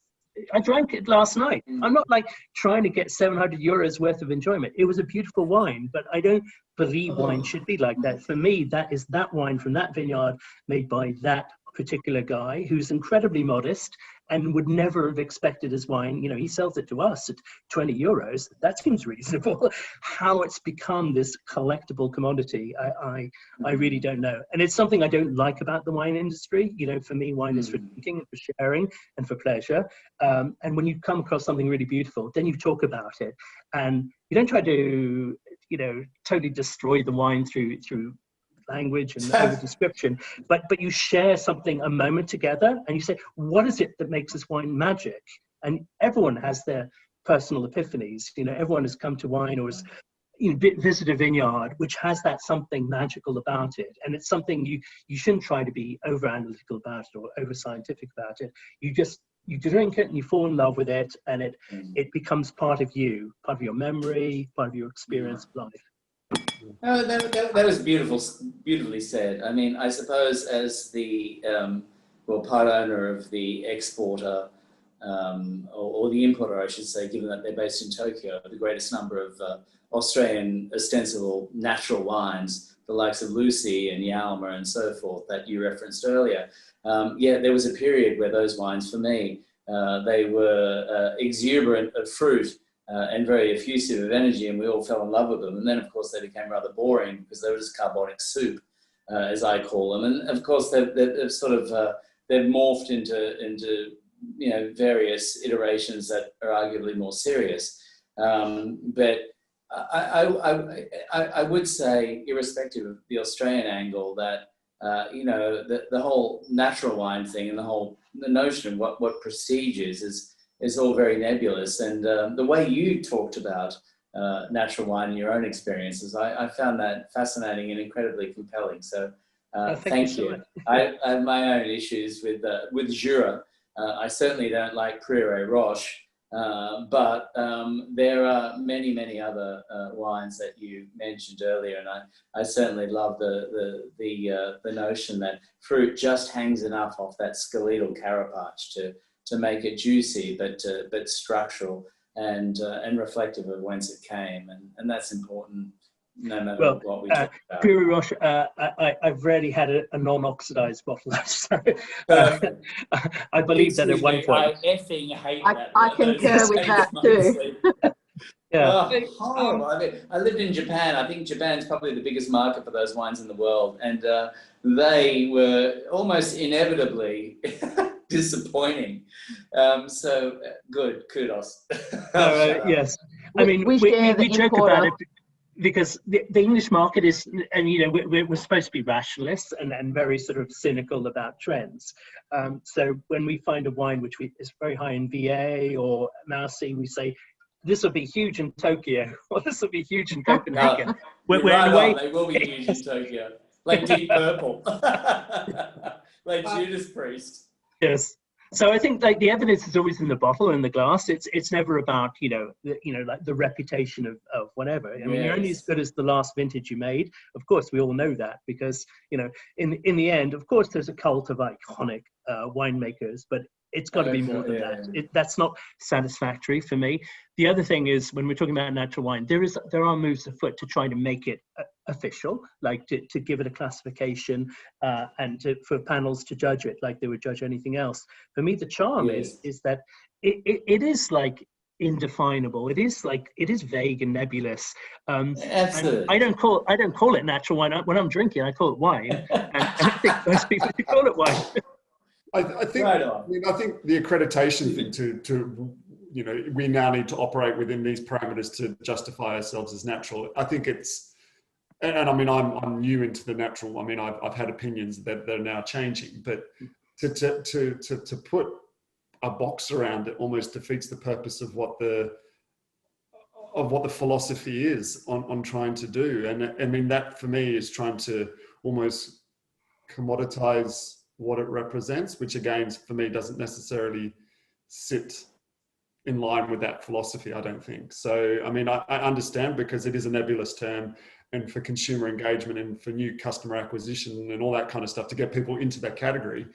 I drank it last night. I'm not like trying to get 700 euros worth of enjoyment. It was a beautiful wine, but I don't believe wine should be like that. For me, that is that wine from that vineyard made by that particular guy who's incredibly modest and would never have expected his wine. You know, he sells it to us at 20 euros. That seems reasonable. How it's become this collectible commodity, I really don't know. And it's something I don't like about the wine industry. You know, for me, wine is for drinking and for sharing and for pleasure. And when you come across something really beautiful, then you talk about it. And you don't try to, you know, totally destroy the wine through language and over description, but you share something, a moment together, and you say, what is it that makes this wine magic? And everyone has their personal epiphanies. You know, everyone has come to wine or has, you know, visit a vineyard which has that something magical about it, and it's something you shouldn't try to be over analytical about it or over scientific about it. You drink it and you fall in love with it, and it becomes part of you, part of your memory, part of your experience of life. Oh, that was beautifully said. I mean, I suppose as the part owner of the exporter or the importer, I should say, given that they're based in Tokyo, the greatest number of Australian ostensible natural wines, the likes of Lucy and Yalma and so forth that you referenced earlier. Yeah, there was a period where those wines, for me, they were exuberant of fruit. And very effusive of energy, and we all fell in love with them. And then, of course, they became rather boring because they were just carbonic soup, as I call them. And of course, they've sort of they've morphed into you know, various iterations that are arguably more serious. But I would say, irrespective of the Australian angle, that you know, the whole natural wine thing and the notion of what prestige is all very nebulous. And the way you talked about natural wine in your own experiences, I found that fascinating and incredibly compelling. So thank you. I have my own issues with Jura. I certainly don't like Prieuré Roche, but there are many other wines that you mentioned earlier, and I certainly love the notion that fruit just hangs enough off that skeletal carapace to make it juicy, but structural and reflective of whence it came, and that's important no matter what we talk about. Prieuré Roche, I've rarely had a non-oxidized bottle. So, I believe that at one point. I effing hate that. I concur with that too. Yeah. Oh, horrible. I mean, I lived in Japan. I think Japan's probably the biggest market for those wines in the world, and they were almost inevitably disappointing. So good, kudos. Yes, I mean we joke about it because the English market is, and you know, we're supposed to be rationalists and very sort of cynical about trends. So when we find a wine which is very high in VA or Mousy, we say this will be huge in Tokyo, or this will be huge in Copenhagen. We're right on. They will be huge in Tokyo, like Deep Purple, like Judas Priest. Yes. So I think like the evidence is always in the bottle and the glass. It's never about, you know, like the reputation of whatever. I mean, you're only as good as the last vintage you made. Of course, we all know that because, you know, in the end, of course, there's a cult of iconic winemakers, but it's got to be more than that. That's not satisfactory for me. The other thing is, when we're talking about natural wine, there are moves afoot to try to make it official, like to give it a classification and for panels to judge it like they would judge anything else. For me, the charm is that it is like indefinable. It is vague and nebulous. Absolutely. And I don't call it natural wine. When I'm drinking, I call it wine, and I think most people do call it wine. I think the accreditation thing to you know, we now need to operate within these parameters to justify ourselves as natural. I think it's, and I mean, I'm new into the natural. I mean, I've had opinions that are now changing, but to put a box around it almost defeats the purpose of what the philosophy is on trying to do. And I mean, that for me is trying to almost commoditize what it represents, which again, for me, doesn't necessarily sit in line with that philosophy, I don't think. So, I mean, I understand because it is a nebulous term, and for consumer engagement and for new customer acquisition and all that kind of stuff, to get people into that category,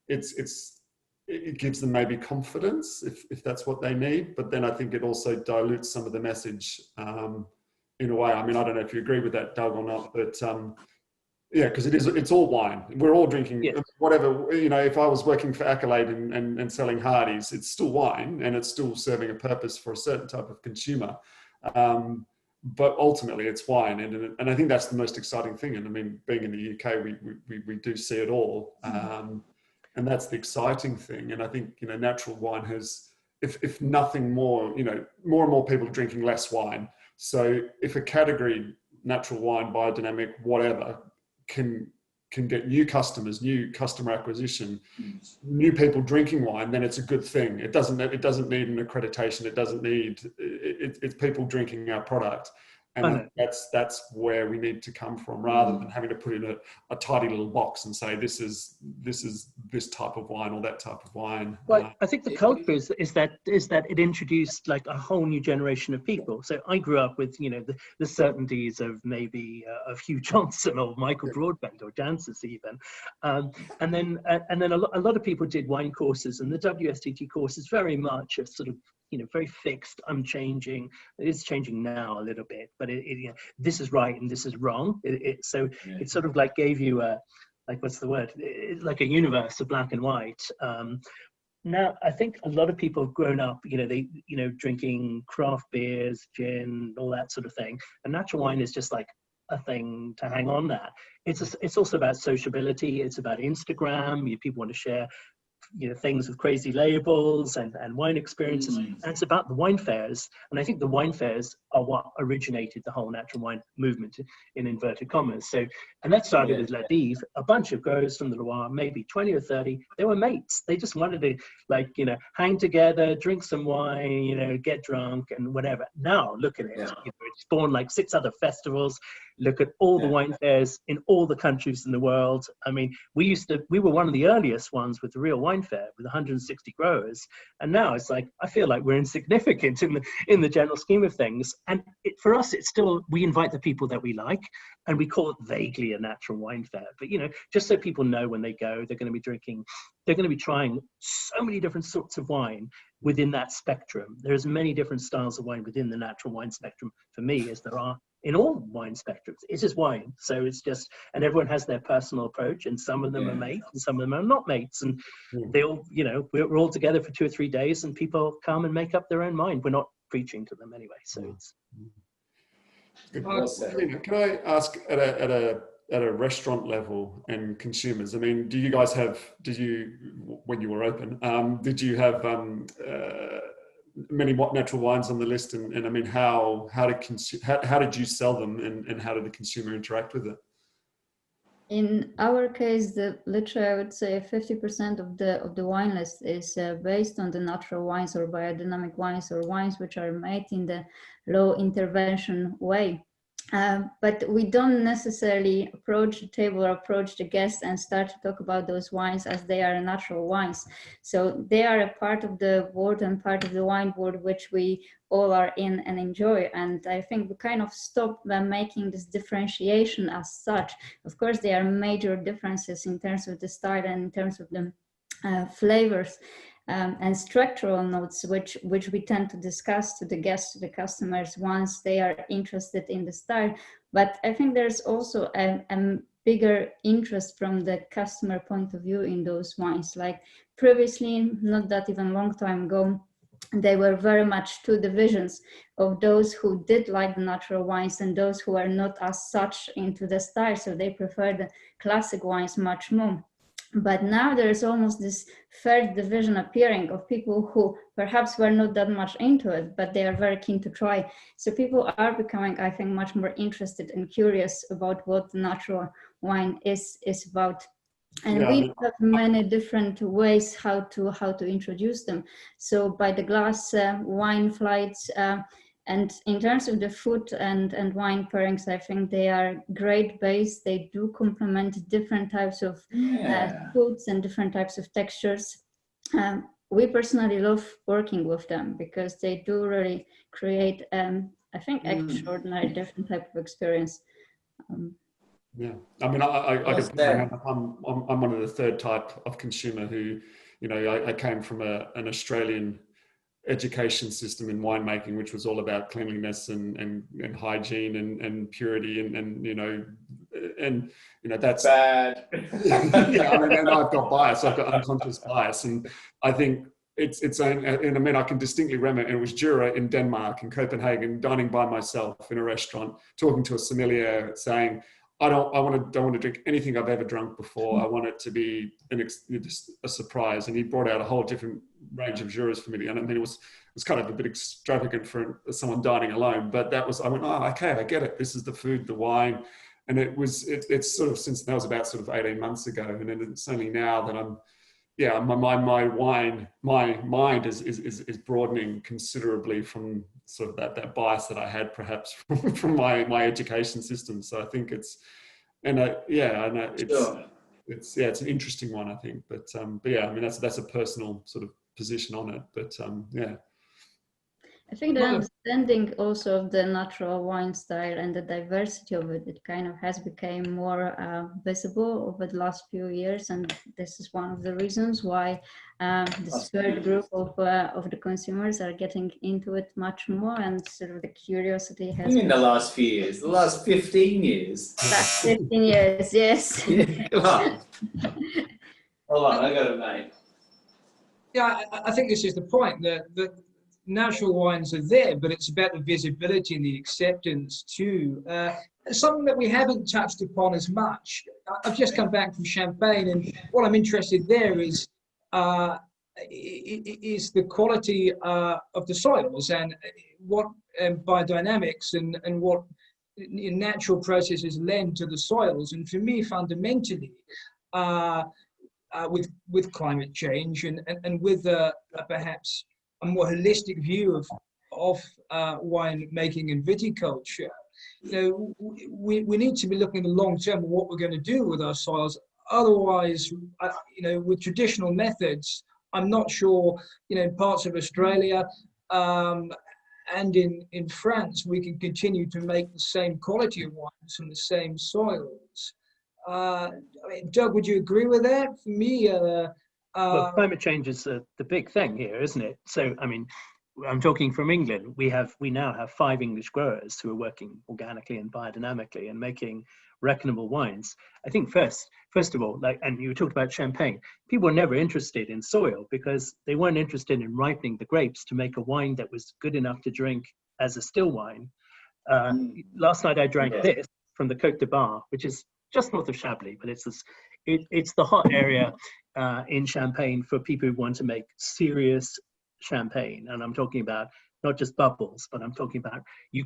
it's it gives them maybe confidence if that's what they need. But then I think it also dilutes some of the message in a way. I mean, I don't know if you agree with that, Doug, or not, but yeah, because it's all wine. We're all drinking whatever, you know, if I was working for Accolade and selling Hardies, it's still wine and it's still serving a purpose for a certain type of consumer. But ultimately it's wine. And I think that's the most exciting thing. And I mean, being in the UK, we do see it all. And that's the exciting thing. And I think, you know, natural wine has, if nothing more, you know, more and more people are drinking less wine. So if a category, natural wine, biodynamic, whatever, can get new customers, new customer acquisition, new people drinking wine, then it's a good thing. It doesn't need an accreditation. It doesn't need, it's people drinking our product. And that's where we need to come from, rather than having to put in a tidy little box and say this is this type of wine or that type of wine. Well, I think the culture is that it introduced like a whole new generation of people. So I grew up with, you know, the certainties of maybe of Hugh Johnson or Michael Broadbent or Jancis even, and then a lot of people did wine courses, and the WSET course is very much a sort of, you know, very fixed, unchanging. It is changing now a little bit, but you know, this is right and this is wrong. It sort of like gave you a, like, what's the word? Like a universe of black and white. Now, I think a lot of people have grown up, you know, drinking craft beers, gin, all that sort of thing. And natural wine is just like a thing to hang on that. It's also about sociability. It's about Instagram. People want to share, you know, things with crazy labels and wine experiences, and it's about the wine fairs. And I think the wine fairs are what originated the whole natural wine movement, in inverted commas. So, and that started with La Dive, a bunch of growers from the Loire, maybe 20 or 30. They were mates. They just wanted to, like, you know, hang together, drink some wine, you know, get drunk and whatever. Now look at it. You know, it's spawned like 6 other festivals. Look at all the wine fairs in all the countries in the world. I mean, we were one of the earliest ones with the real wine fair with 160 growers. And now it's like, I feel like we're insignificant in the general scheme of things. And for us, it's still, we invite the people that we like, and we call it vaguely a natural wine fair. But, you know, just so people know when they go, they're going to be drinking, they're going to be trying so many different sorts of wine within that spectrum. There's many different styles of wine within the natural wine spectrum, for me, as there are in all wine spectrums. It's just wine. So it's just, and everyone has their personal approach, and some of them are mates and some of them are not mates. And they all, you know, we're all together for 2 or 3 days and people come and make up their own mind. We're not preaching to them anyway. So it's. Can I ask at a restaurant level and consumers? I mean, do you guys have? Did you, when you were open, did you have many natural wines on the list? And I mean, how did you sell them, and how did the consumer interact with it? In our case, literally, I would say 50% of the wine list is based on the natural wines or biodynamic wines or wines which are made in the low intervention way. But we don't necessarily approach the table or approach the guests and start to talk about those wines as they are natural wines. So they are a part of the world and part of the wine world which we all are in and enjoy. And I think we kind of stop them making this differentiation as such. Of course, there are major differences in terms of the style and in terms of the flavors. And structural notes, which we tend to discuss to the guests, to the customers, once they are interested in the style. But I think there's also a bigger interest from the customer point of view in those wines. Like previously, not that even long time ago, they were very much 2 divisions of those who did like the natural wines and those who are not as such into the style. So they prefer the classic wines much more. But now there's almost this 3rd division appearing of people who perhaps were not that much into it, but they are very keen to try. So people are becoming, I think, much more interested and curious about what the natural wine is about. And we have many different ways how to introduce them. So by the glass wine flights, and in terms of the food and wine pairings, I think they are great base. They do complement different types of foods and different types of textures. We personally love working with them because they do really create, I think, extraordinary different type of experience. Yeah, I mean, I can put my hand up. I'm one of the 3rd type of consumer who, you know, I came from an Australian education system in winemaking, which was all about cleanliness and hygiene and purity and you know that's bad. yeah, I mean, and I've got bias, I've got unconscious bias, and I think it's and I mean, I can distinctly remember, and it was Jura in Denmark, in Copenhagen, dining by myself in a restaurant, talking to a sommelier, saying, I don't want to drink anything I've ever drunk before. I want it to be just a surprise. And he brought out a whole different range of Juras for me. And I mean, it was kind of a bit extravagant for someone dining alone, but I went, oh, okay, I get it. This is the food, the wine. And it's sort of, since that was about sort of 18 months ago. And then it's only now that my mind is broadening considerably from sort of that bias that I had perhaps from my education system. So I think it's an interesting one, I think. But yeah, I mean, that's a personal sort of position on it. But yeah. I think the understanding also of the natural wine style and the diversity of it kind of has become more visible over the last few years, and this is one of the reasons why this third group of the consumers are getting into it much more, and sort of the curiosity has. In the last few years, the last 15 years. Last 15 years, yes. Come on. Hold on, I got it, mate. Yeah, I think this is the point, that natural wines are there, but it's about the visibility and the acceptance too. Something that we haven't touched upon as much. I've just come back from Champagne, and what I'm interested there is the quality of the soils and what biodynamics and what natural processes lend to the soils. And for me, fundamentally, with climate change and with perhaps a more holistic view of wine making and viticulture, you know, we need to be looking in the long term at what we're going to do with our soils. Otherwise, you know, with traditional methods, I'm not sure, you know, in parts of Australia and in France, we can continue to make the same quality of wines from the same soils. I mean, Doug, would you agree with that? For me, well, climate change is the big thing here, isn't it? So, I mean, I'm talking from England. We now have 5 English growers who are working organically and biodynamically and making reckonable wines. I think first of all, and you talked about Champagne, people were never interested in soil because they weren't interested in ripening the grapes to make a wine that was good enough to drink as a still wine. Last night I drank this from the Côte de Bar, which is just north of Chablis, but it's the hot area in Champagne for people who want to make serious champagne. And I'm talking about not just bubbles, but I'm talking about you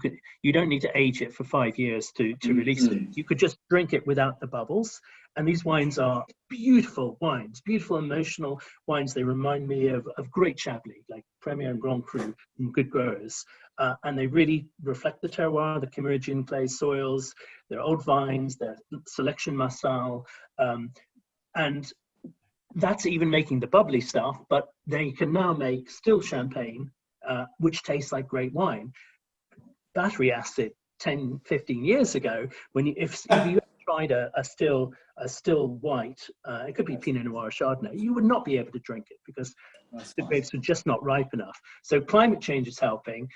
don't need to age it for 5 years to release it. You could just drink it without the bubbles. And these wines are beautiful wines, beautiful emotional wines. They remind me of great Chablis, like Premier and Grand Cru, and good growers. And they really reflect the terroir, the Cameridian clay soils, they're old vines, they're selection Marsal, and that's even making the bubbly stuff, but they can now make still champagne, which tastes like great wine. Battery acid 10, 15 years ago, if you tried a still white, it could be Pinot Noir or Chardonnay, you would not be able to drink it because the grapes are just not ripe enough. So climate change is helping.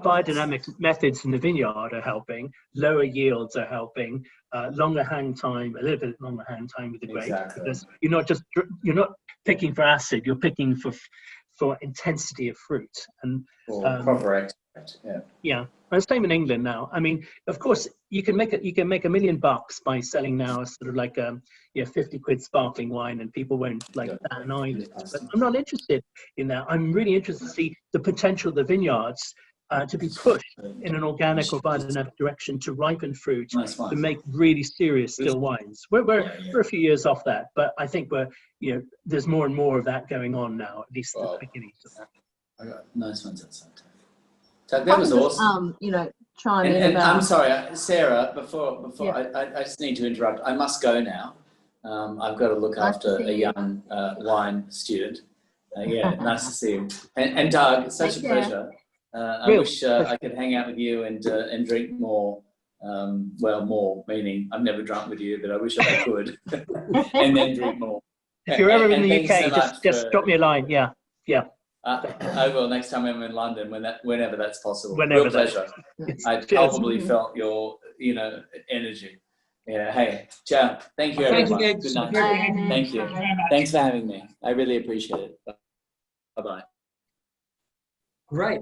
Biodynamic methods in the vineyard are helping. Lower yields are helping. Longer hang time, a little bit longer hang time with the grape, because you're not picking for acid. You're picking for intensity of fruit and proper extract. Yeah, and same in England now. I mean, of course, you can make $1 million by selling now a sort of like 50 quid sparkling wine, and people won't like that and I. But I'm not interested in that. I'm really interested to see the potential of the vineyards to be pushed in an organic or biodynamic direction to ripen fruit, to make really serious still wines. We're a few years off that, but I think there's more and more of that going on now, at least the beginnings of that. I got nice ones outside. That was awesome. Chime in about. I'm sorry, Sarah. Before I just need to interrupt. I must go now. I've got to look after a young wine student. Nice to see you. And Doug, it's such a pleasure. I wish I could hang out with you and drink more. More meaning I've never drunk with you, but I wish I could, and then drink more. If you're ever in the thanks so UK, much just drop me a line. Yeah, yeah. I will next time I'm in London, whenever that's possible. Whenever Real pleasure. I Cheers. palpably felt your, energy. Yeah. Hey, ciao. Thank you, Thank you, everyone. Gabe. Good night. Bye. Thank you. Bye. Thanks for having me. I really appreciate it. Bye-bye. Great.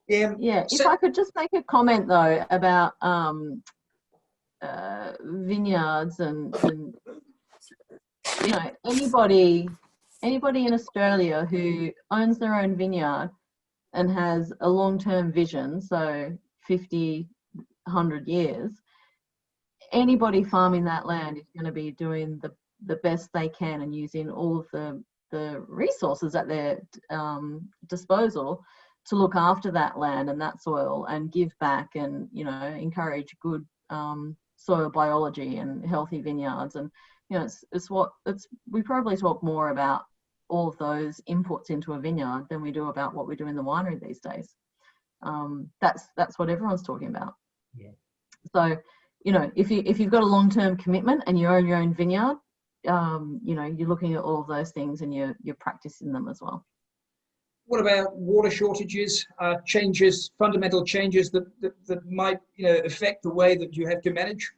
Yeah, if So, I could just make a comment though about vineyards and anybody in Australia who owns their own vineyard and has a long-term vision, so 50, 100 years, anybody farming that land is going to be doing the best they can and using all of the resources at their disposal to look after that land and that soil and give back and encourage good soil biology and healthy vineyards. And we probably talk more about all of those inputs into a vineyard than we do about what we do in the winery these days. That's what everyone's talking about. Yeah. So if you've got a long-term commitment and you own your own vineyard, you're looking at all of those things and you're practicing them as well. what about water shortages, fundamental changes that might affect the way that you have to manage?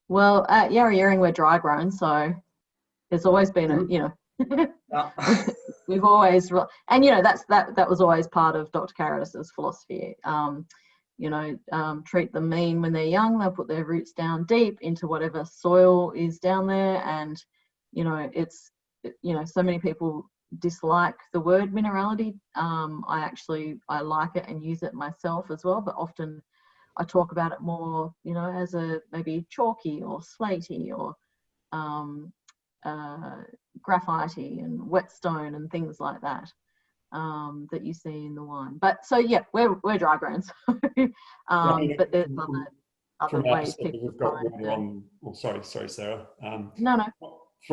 Well, at Yarra Yering we're dry grown, so there's always been we've always, and that was always part of Dr. Caritas's philosophy. Treat them mean when they're young. They'll put their roots down deep into whatever soil is down there, and so many people dislike the word minerality. I like it and use it myself as well, but often I talk about it more, as a maybe chalky or slaty or graphitey and whetstone and things like that that you see in the wine. But so yeah, we're dry grown. But there's other ways people we've got water on. Well, sorry, Sarah. No.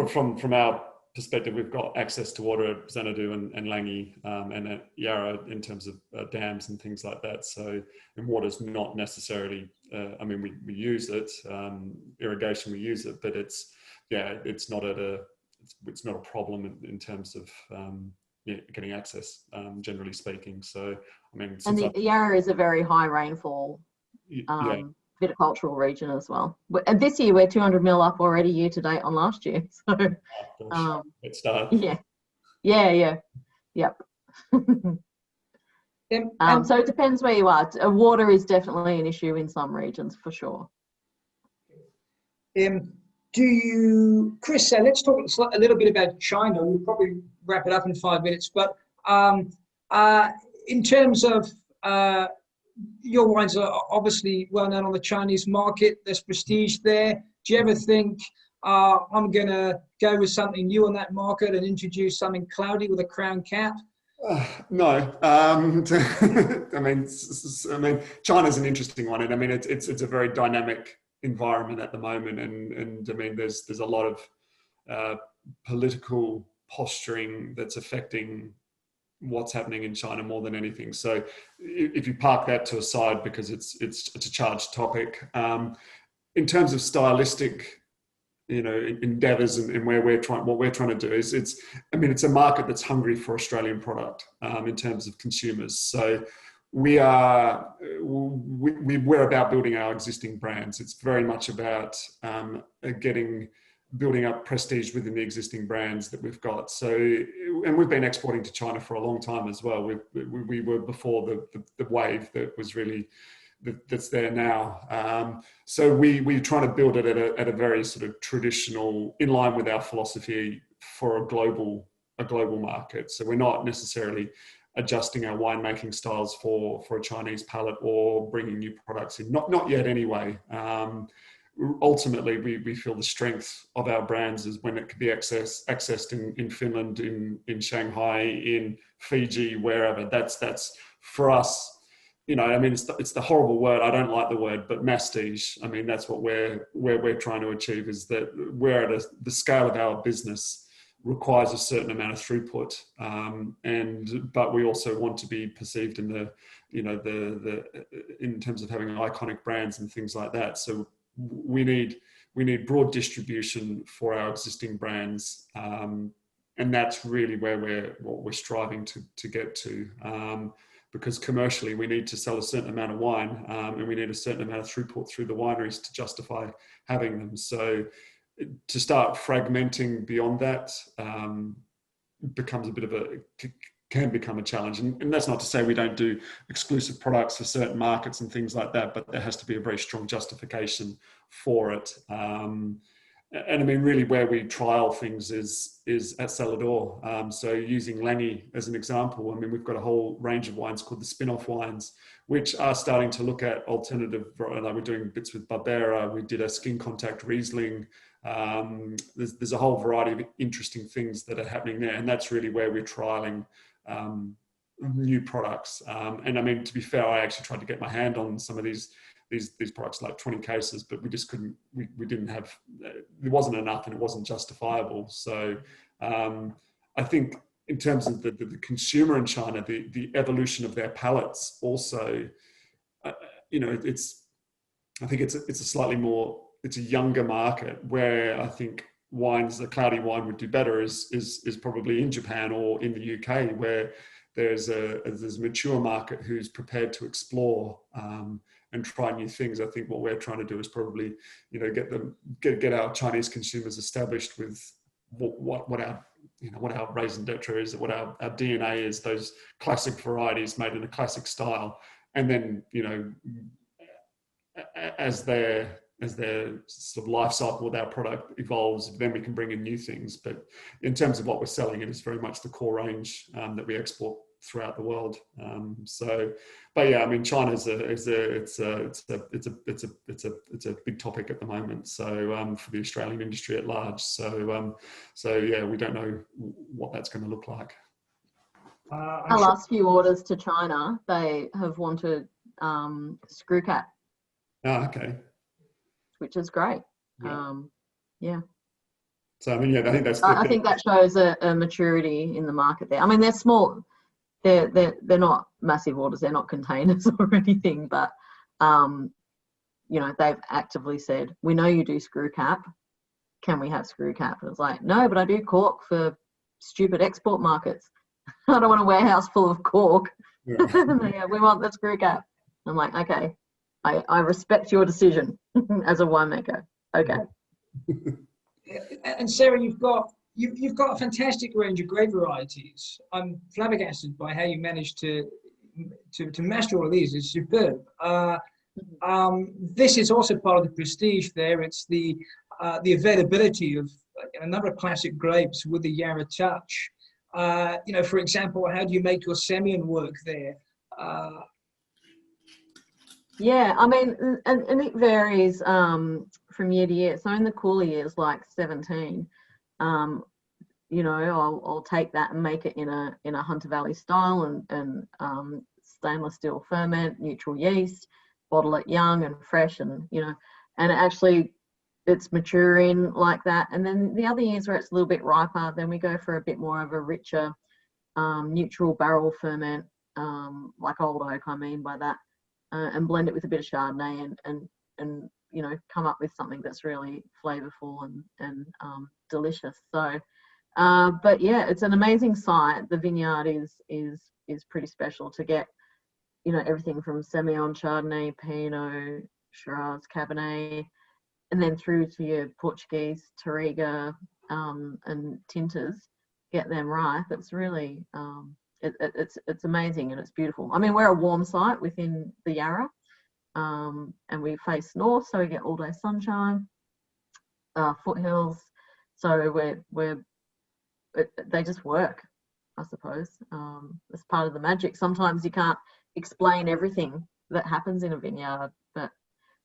From our perspective, we've got access to water at Xanadu and Langi and at Yarra in terms of dams and things like that. So, and water's not necessarily. We use it, irrigation. We use it, but it's not it's not a problem in terms of getting access, generally speaking. So, and the Yarra is a very high rainfall viticultural region as well. And this year we're 200 mil up already year to date on last year. So, let's start. Yep. So it depends where you are. Water is definitely an issue in some regions for sure. Chris, let's talk a little bit about China. We'll probably wrap it up in 5 minutes, but in terms of your wines are obviously well known on the Chinese market. There's prestige there. Do you ever think I'm going to go with something new on that market and introduce something cloudy with a crown cap? No. China's an interesting one, and it's a very dynamic environment at the moment, and there's a lot of political posturing that's affecting what's happening in China more than anything. So if you park that to a side because it's a charged topic, in terms of stylistic endeavors and what we're trying to do is it's a market that's hungry for Australian product in terms of consumers. So we're about building our existing brands. It's very much about building up prestige within the existing brands that we've got. So, and we've been exporting to China for a long time as well. We were before the wave that was really that's there now. So we're trying to build it at a very sort of traditional, in line with our philosophy for a global market. So we're not necessarily adjusting our winemaking styles for a Chinese palate or bringing new products in. Not yet anyway. Ultimately, we feel the strength of our brands is when it can be accessed in Finland, in Shanghai, in Fiji, wherever. That's for us. It's the horrible word. I don't like the word, but mastige. That's what we're trying to achieve, is that we're at the scale of our business requires a certain amount of throughput, but we also want to be perceived in in terms of having iconic brands and things like that. So we need we need broad distribution for our existing brands. And that's really where we're striving to get to. Because commercially we need to sell a certain amount of wine, and we need a certain amount of throughput through the wineries to justify having them. So to start fragmenting beyond that becomes a bit of can become a challenge. And that's not to say we don't do exclusive products for certain markets and things like that, but there has to be a very strong justification for it. And I mean, really where we trial things is at Salador. So using Lanny as an example, I mean, we've got a whole range of wines called the spin-off wines, which are starting to look at alternative, like we're doing bits with Barbera, we did a skin contact Riesling. There's a whole variety of interesting things that are happening there. And that's really where we're trialing new products. And I mean, to be fair, I actually tried to get my hand on some of these products, like 20 cases, but we just couldn't, we didn't have, there wasn't enough and it wasn't justifiable. So I think in terms of the consumer in China, the evolution of their palates also, you know, I think it's a slightly more, it's a younger market where I think wines, a cloudy wine would do better is probably in Japan or in the UK, where there's a mature market who's prepared to explore and try new things. I think what we're trying to do is probably, you know, get our Chinese consumers established with what our raison d'etre is, what our DNA is, those classic varieties made in a classic style, and then, you know, as their sort of life cycle with our product evolves, then we can bring in new things. But in terms of what we're selling, it is very much the core range that we export throughout the world. But yeah, I mean, China it's a big topic at the moment. So for the Australian industry at large. So yeah, we don't know what that's going to look like. Our last few orders to China, they have wanted screw cap. Oh, okay. Which is great. Yeah. Yeah. So I mean, yeah, I think that's. I think that shows a maturity in the market there. I mean, they're small. They're not massive orders. They're not containers or anything. But you know, they've actively said, "We know you do screw cap. Can we have screw cap?" And it's like, "No, but I do cork for stupid export markets. I don't want a warehouse full of cork. Yeah. Yeah, we want the screw cap." I'm like, okay. I respect your decision as a winemaker. Okay. And Sarah, you've got a fantastic range of grape varieties. I'm flabbergasted by how you managed to master all of these. It's superb. This is also part of the prestige there. It's the availability of a number of classic grapes with the Yarra touch. You know, for example, how do you make your Semillon work there? Yeah, I mean, and it varies from year to year. So in the cooler years, like 17, you know, I'll take that and make it in a Hunter Valley style and stainless steel ferment, neutral yeast, bottle it young and fresh, and you know, and it's maturing like that. And then the other years where it's a little bit riper, then we go for a bit more of a richer neutral barrel ferment, like old oak, I mean by that. And blend it with a bit of Chardonnay and you know, come up with something that's really flavorful and delicious. So, but yeah, it's an amazing site. The vineyard is pretty special to get, you know, everything from Semillon, Chardonnay, Pinot, Shiraz, Cabernet, and then through to your Portuguese, Touriga, and Tinters. Get them ripe. It's really it's amazing and it's beautiful. I mean, we're a warm site within the Yarra, and we face north, so we get all day sunshine, foothills. So they just work, I suppose. It's part of the magic. Sometimes you can't explain everything that happens in a vineyard, but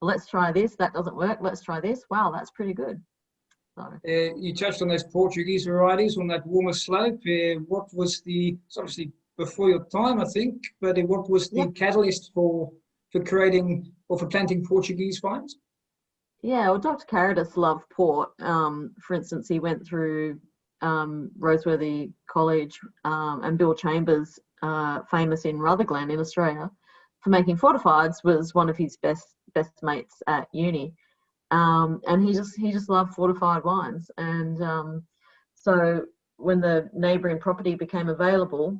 let's try this. That doesn't work. Let's try this. Wow, that's pretty good. You touched on those Portuguese varieties on that warmer slope. What was it's obviously before your time, I think, but what was the catalyst for creating or for planting Portuguese vines? Yeah, well, Dr. Caritas loved port. For instance, he went through Roseworthy College, and Bill Chambers, famous in Rutherglen in Australia for making fortifieds, was one of his best mates at uni. And he just loved fortified wines. And so when the neighbouring property became available,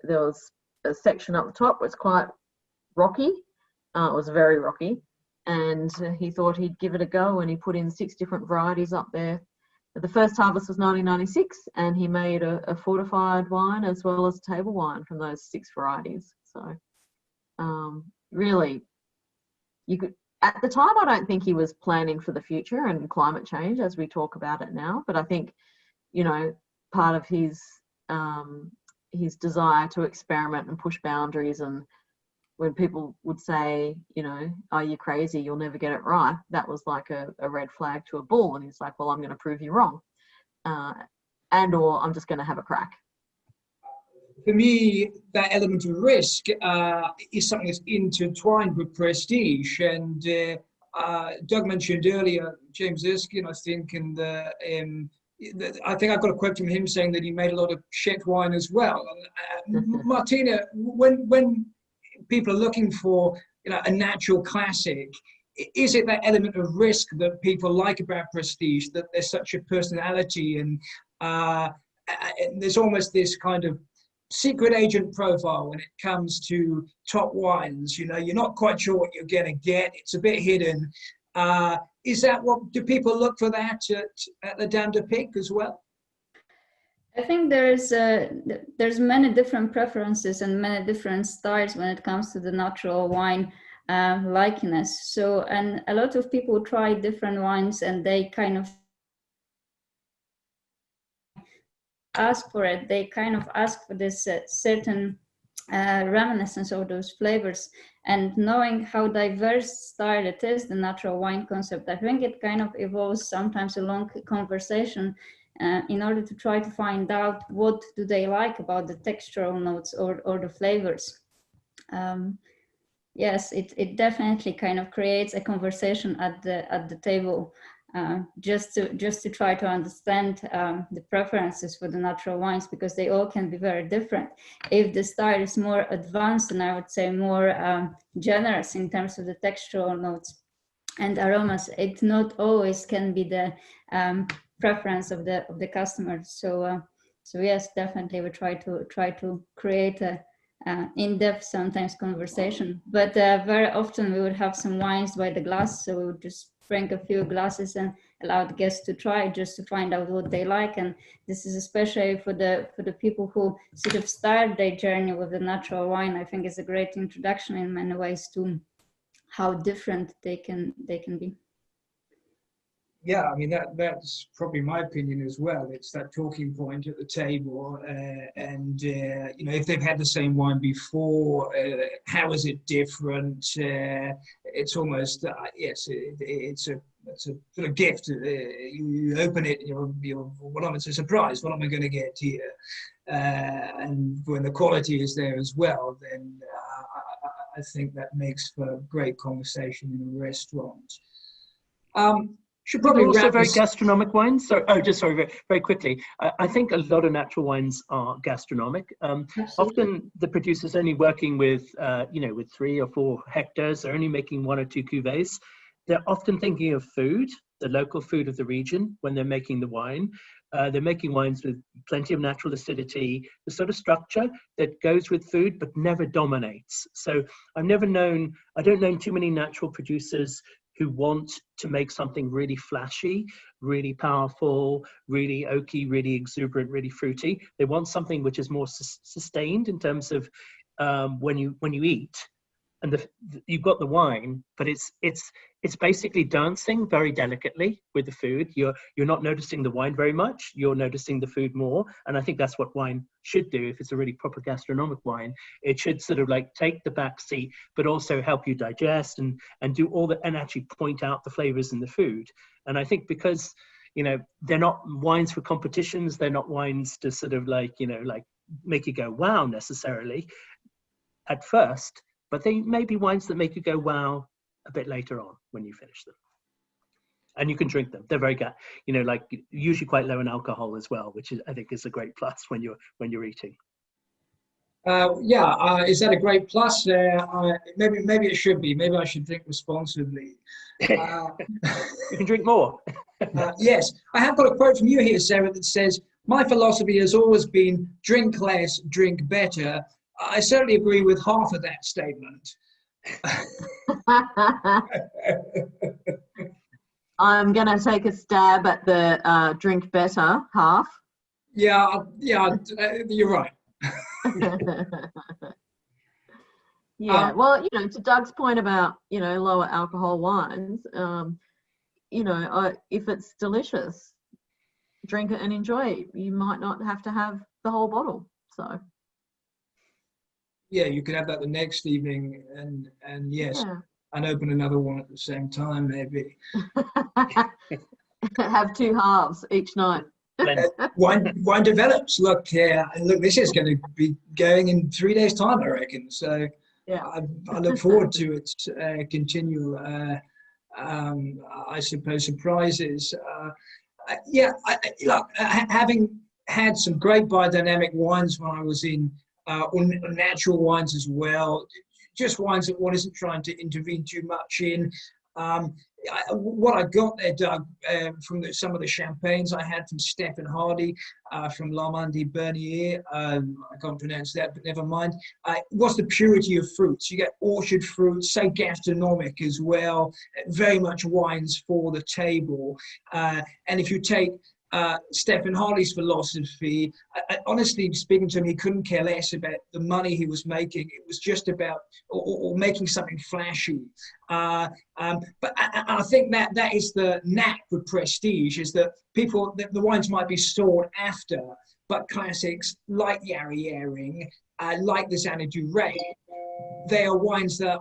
there was a section up the top was quite rocky. It was very rocky, and he thought he'd give it a go, and he put in 6 different varieties up there. The first harvest was 1996, and he made a fortified wine as well as table wine from those 6 varieties. So really, you could, at the time, I don't think he was planning for the future and climate change as we talk about it now, but I think, you know, part of his desire to experiment and push boundaries, and when people would say, you know, "Are you crazy? You'll never get it right," that was like a red flag to a bull. And he's like, "Well, I'm going to prove you wrong, or I'm just going to have a crack." For me, that element of risk is something that's intertwined with prestige. And Doug mentioned earlier James Erskine, I think, I think I got a quote from him saying that he made a lot of shit wine as well. Martina, when people are looking for, you know, a natural classic, is it that element of risk that people like about prestige, that there's such a personality and there's almost this kind of secret agent profile when it comes to top wines? You know, you're not quite sure what you're going to get. It's a bit hidden. Is that what, do people look for that at the Downunder Pick as well? I think there's many different preferences and many different styles when it comes to the natural wine likeness. So, and a lot of people try different wines and they kind of ask for it. They kind of ask for this certain reminiscence of those flavors. And knowing how diverse style it is, the natural wine concept, I think it kind of evolves sometimes a long conversation in order to try to find out what do they like about the textural notes or the flavors. Yes, it definitely kind of creates a conversation at the table, just to try to understand the preferences for the natural wines, because they all can be very different. If the style is more advanced, and I would say more generous in terms of the textural notes and aromas, it not always can be the preference of the customer. So yes, definitely we try to create a in-depth sometimes conversation, but very often we would have some wines by the glass, so we would just bring a few glasses and allow the guests to try, just to find out what they like. And this is especially for the people who sort of start their journey with the natural wine. I think it's a great introduction in many ways to how different they can be. Yeah, I mean, that's probably my opinion as well. It's that talking point at the table, and you know, if they've had the same wine before, how is it different? It's almost yes, it's a sort of gift. You open it, you're well, it's a surprise. What am I going to get here? And when the quality is there as well, then I think that makes for great conversation in a restaurant. Should probably also very gastronomic wines. So, very quickly. I think a lot of natural wines are gastronomic. Often the producer's only working with, with 3 or 4 hectares. They're only making 1 or 2 cuvées. They're often thinking of food, the local food of the region, when they're making the wine. They're making wines with plenty of natural acidity, the sort of structure that goes with food but never dominates. So I don't know too many natural producers who want to make something really flashy, really powerful, really oaky, really exuberant, really fruity. They want something which is more sustained in terms of when you eat, and you've got the wine, but it's basically dancing very delicately with the food. You're not noticing the wine very much. You're noticing the food more, and I think that's what wine should do. If it's a really proper gastronomic wine, it should sort of like take the back seat, but also help you digest and do all that, and actually point out the flavors in the food. And I think because they're not wines for competitions, they're not wines to sort of like make you go wow necessarily at first. But they may be wines that make you go wow a bit later on when you finish them. And you can drink them. They're very usually quite low in alcohol as well, which I think is a great plus when you're eating. Is that a great plus? Maybe it should be. Maybe I should drink responsibly. You can drink more. Yes, I have got a quote from you here, Sarah, that says, "My philosophy has always been drink less, drink better." I certainly agree with half of that statement. I'm going to take a stab at the drink better half. Yeah, you're right. Yeah, well, you know, to Doug's point about, you know, lower alcohol wines, you know, if it's delicious, drink it and enjoy it. You might not have to have the whole bottle. So Yeah, you could have that the next evening, and yes, yeah. and open another one at the same time, maybe. Have two halves each night. Wine develops. Look, this is going to be going in 3 days' time, I reckon. So Yeah. I look forward to its continual, I suppose, surprises. Having had some great biodynamic wines when I was in, natural wines as well, just wines that one isn't trying to intervene too much in. What I got there, Doug, from some of the champagnes I had from Stephen Hardy, from L'Armandie Bernier, I can't pronounce that, but never mind, was the purity of fruits. You get orchard fruits, so gastronomic as well, very much wines for the table. And if you take Stephen Hardy's philosophy, honestly speaking to him, he couldn't care less about the money he was making. It was just about or making something flashy. But I think that is the knack with prestige, is that the wines might be sought after, but classics like Yarry Yering, like the Xanadu Ray, they are wines that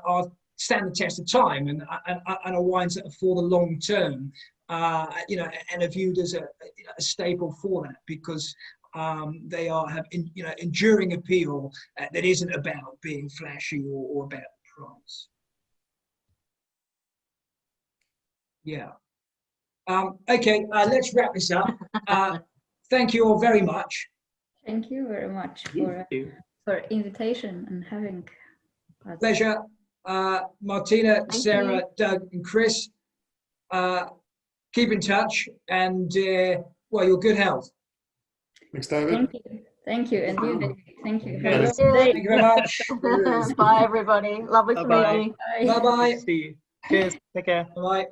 stand the test of time and are wines that are for the long term. And are viewed as a staple for that, because they have enduring appeal that isn't about being flashy or about price. Yeah. Okay, let's wrap this up. Thank you all very much. Thank you very much for invitation and having us. Pleasure. Martina, Thank Sarah, you. Doug, and Chris. Keep in touch, and your good health. Thanks, David. Thank you, and you, David. Thank you. Yeah. Have a lovely day. Thank you very much. Bye, everybody. Lovely to meet Bye-bye. you. Bye-bye. See you. Cheers. Take care. Bye-bye.